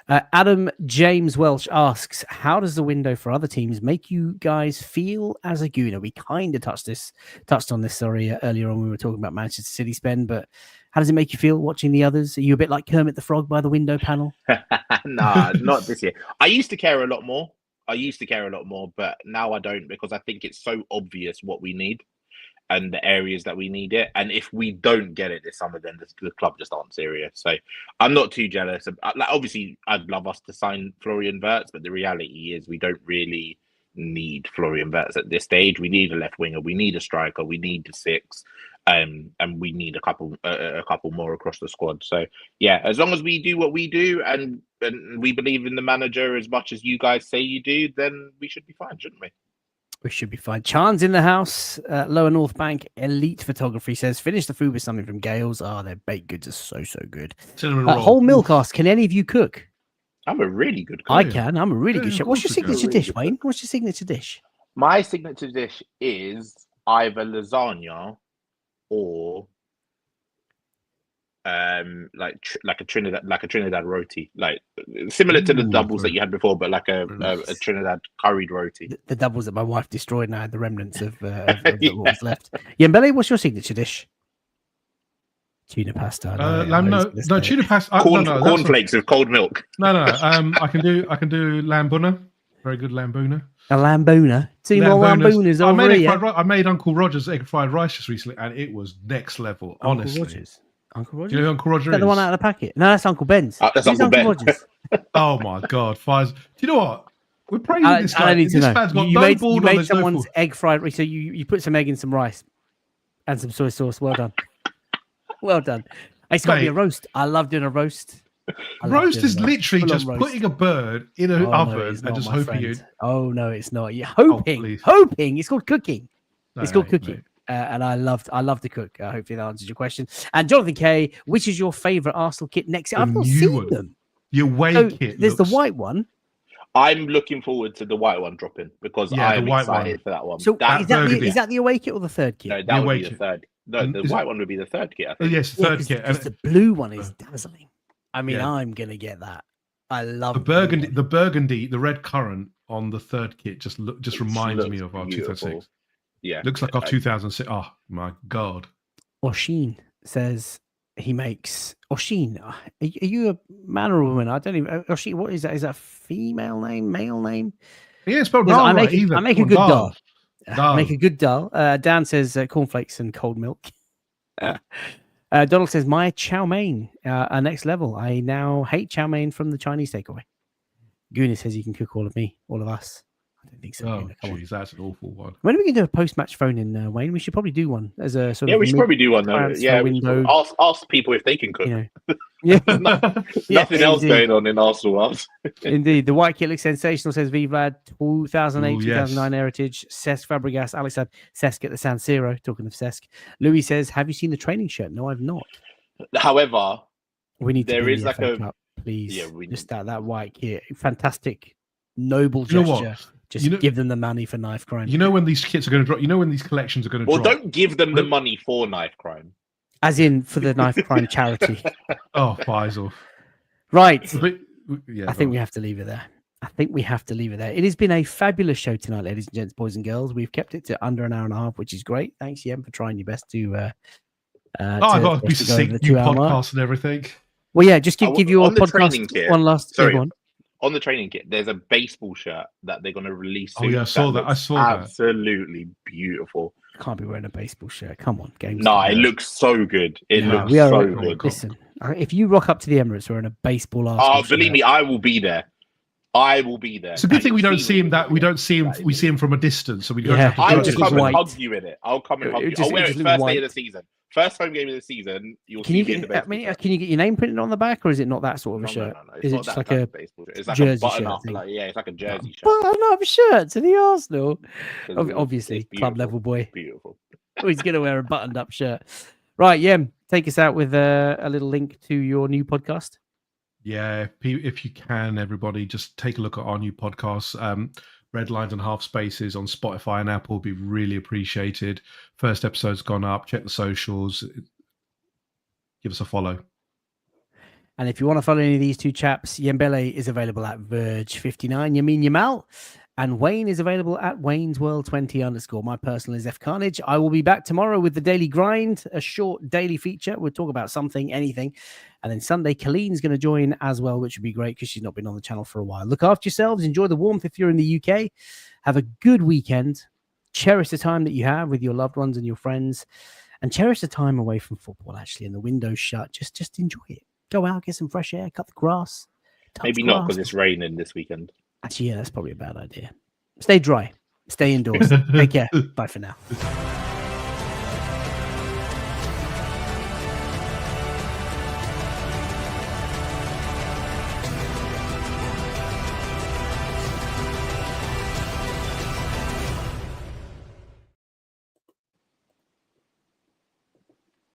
S1: Adam James Welsh asks, how does the window for other teams make you guys feel as a Gooner? We kind of touched on this, earlier on when we were talking about Manchester City spend, but how does it make you feel watching the others? Are you a bit like Kermit the Frog by the window panel?
S2: Nah, not this year. I used to care a lot more, but now I don't because I think it's so obvious what we need. and the areas that we need it. And if we don't get it this summer, then the club just aren't serious. So I'm not too jealous. Like, obviously, I'd love us to sign Florian Wirtz, but the reality is we don't really need Florian Wirtz at this stage. We need a left winger, we need a striker, we need the 6, and we need a couple more across the squad. So yeah, as long as we do what we do and we believe in the manager as much as you guys say you do, then we should be fine, shouldn't we?
S1: We should be fine. Chan's in the house. Lower North Bank Elite Photography says, finish the food with something from Gales. Oh, their baked goods are so good. Whole Milk asks, can any of you cook?
S2: I'm a really good cook.
S1: I can. I'm a really good chef. What's your signature dish, Wayne? What's your signature dish?
S2: My signature dish is either lasagna or like a Trinidad roti, like similar to the doubles that you had before, but like a Trinidad curried roti.
S1: The doubles that my wife destroyed, and I had the remnants of what was left. Yembele, what's your signature dish? Tuna pasta.
S3: No, tuna pasta.
S2: Cornflakes with cold milk.
S3: No. I can do lambuna. Very good lambuna.
S1: A lambuna. Two more lambunas over here.
S3: I made Uncle Roger's egg fried rice just recently, and it was next level. Honestly.
S1: Uncle Roger?
S3: Do you know who Uncle Roger
S1: is that the one out of the packet? No, that's Uncle Ben's.
S2: That's Uncle Ben.
S1: Rogers?
S3: Oh my God, Fires. Do you know what? We're praising this guy.
S1: I need to know.
S3: Man's got
S1: you made
S3: on
S1: someone's egg fried. So you put some egg in some rice and some soy sauce. Well done. Well done. It's got to be a roast. I love doing a roast.
S3: Roast is literally just putting a bird in an oven and just hoping you.
S1: Oh no, it's not. You're hoping. Hoping. It's called cooking. It's called cooking. And I love to cook. Hopefully that answers your question. And Jonathan K, which is your favourite Arsenal kit next year? I've not seen them.
S3: Your away kit.
S1: There's the white one.
S2: I'm looking forward to the white one dropping because I'm excited for that one.
S1: So is that the away kit or the third kit?
S2: No, that would be the third. No, the white one would be the third kit, I think.
S3: Yes, the third kit.
S1: Because the blue one is dazzling. I mean, I'm going to get that. I love
S3: the burgundy, the red currant on the third kit just reminds me of our 2006.
S2: Yeah,
S3: looks like our 2006. Oh my God!
S1: Oshin says he makes Oshin. Are you a man or a woman? I don't even. Oshin, what is that? Is that a female name, male name?
S3: Yeah, it's spelled dal.
S1: I make a good dal. I make a good dal. Dan says cornflakes and cold milk. Donald says my chow mein are next level. I now hate chow mein from the Chinese takeaway. Guna says you can cook all of me, all of us. I don't think so.
S3: Oh, jeez, that's an awful one.
S1: When are we going to do a post-match phone-in, Wayne? We should probably do one as a sort of...
S2: Yeah, we should probably do one, though. Yeah, ask people if they can cook. Yeah. Nothing else going on in Arsenal world.
S1: Indeed. The white kit looks sensational, says V-Vlad. 2008, 2009 heritage. Cesc Fabregas. Alex said Cesc at the San Siro. Talking of Cesc. Louis says, have you seen the training shirt? No, I've not.
S2: However,
S1: we need to
S2: there is like a...
S1: Cup, please.
S2: Yeah,
S1: just that white kit. Fantastic. Noble gesture. Just give them the money for knife crime.
S3: You know when these kits are going to drop? You know when these collections are going to drop?
S2: Well, don't give them the money for knife crime.
S1: As in for the knife crime charity.
S3: Oh, Faisal.
S1: Right.
S3: But, yeah,
S1: I think we have to leave it there. It has been a fabulous show tonight, ladies and gents, boys and girls. We've kept it to under an hour and a half, which is great. Thanks, Yen, for trying your best to...
S3: I've got a piece of sync, new podcast and everything.
S1: Well, yeah, just give your podcast one last...
S2: Sorry. On the training kit, there's a baseball shirt that they're going to release soon.
S3: Oh, yeah, I saw that.
S2: Absolutely beautiful.
S1: Can't be wearing a baseball shirt. Come on, games.
S2: No, it looks so good. It looks so good.
S1: Listen, if you rock up to the Emirates wearing a baseball
S2: shirt, believe me, I will be there. It's
S3: a good thing we don't see him. We see him from a distance, so we don't have to.
S2: I'll just come and hug you in it. I'll come and hug you. I'll wear it first day of the season. First home game of the season,
S1: can you get your name printed on the back, or is it not that sort of a shirt?
S2: No.
S1: Is it just like a
S2: it's like
S1: jersey
S2: a button
S1: shirt
S2: up? It's like a jersey shirt.
S1: Button up shirt to the Arsenal. Obviously, club level boy.
S2: Beautiful.
S1: He's gonna wear a buttoned up shirt. Right, Yem, take us out with a little link to your new podcast.
S3: Yeah, if you can, everybody, just take a look at our new podcast. Red Lines and Half Spaces on Spotify and Apple would be really appreciated. First episode's gone up. Check the socials. Give us a follow.
S1: And if you want to follow any of these two chaps, Yembele is available at Verge59, Yamin Yamal, and Wayne is available at Wayne's World 20_. My personal is F Carnage. I will be back tomorrow with the Daily Grind, a short daily feature. We'll talk about something, anything. And then Sunday, Colleen's going to join as well, which would be great because she's not been on the channel for a while. Look after yourselves. Enjoy the warmth if you're in the UK. Have a good weekend. cherish the time that you have with your loved ones and your friends, and cherish the time away from football. Actually, and the window's shut. Just enjoy it. Go out, get some fresh air, cut the grass.
S2: Maybe not because it's raining this weekend.
S1: Actually, yeah, that's probably a bad idea. Stay dry. Stay indoors. Take care. Bye for now.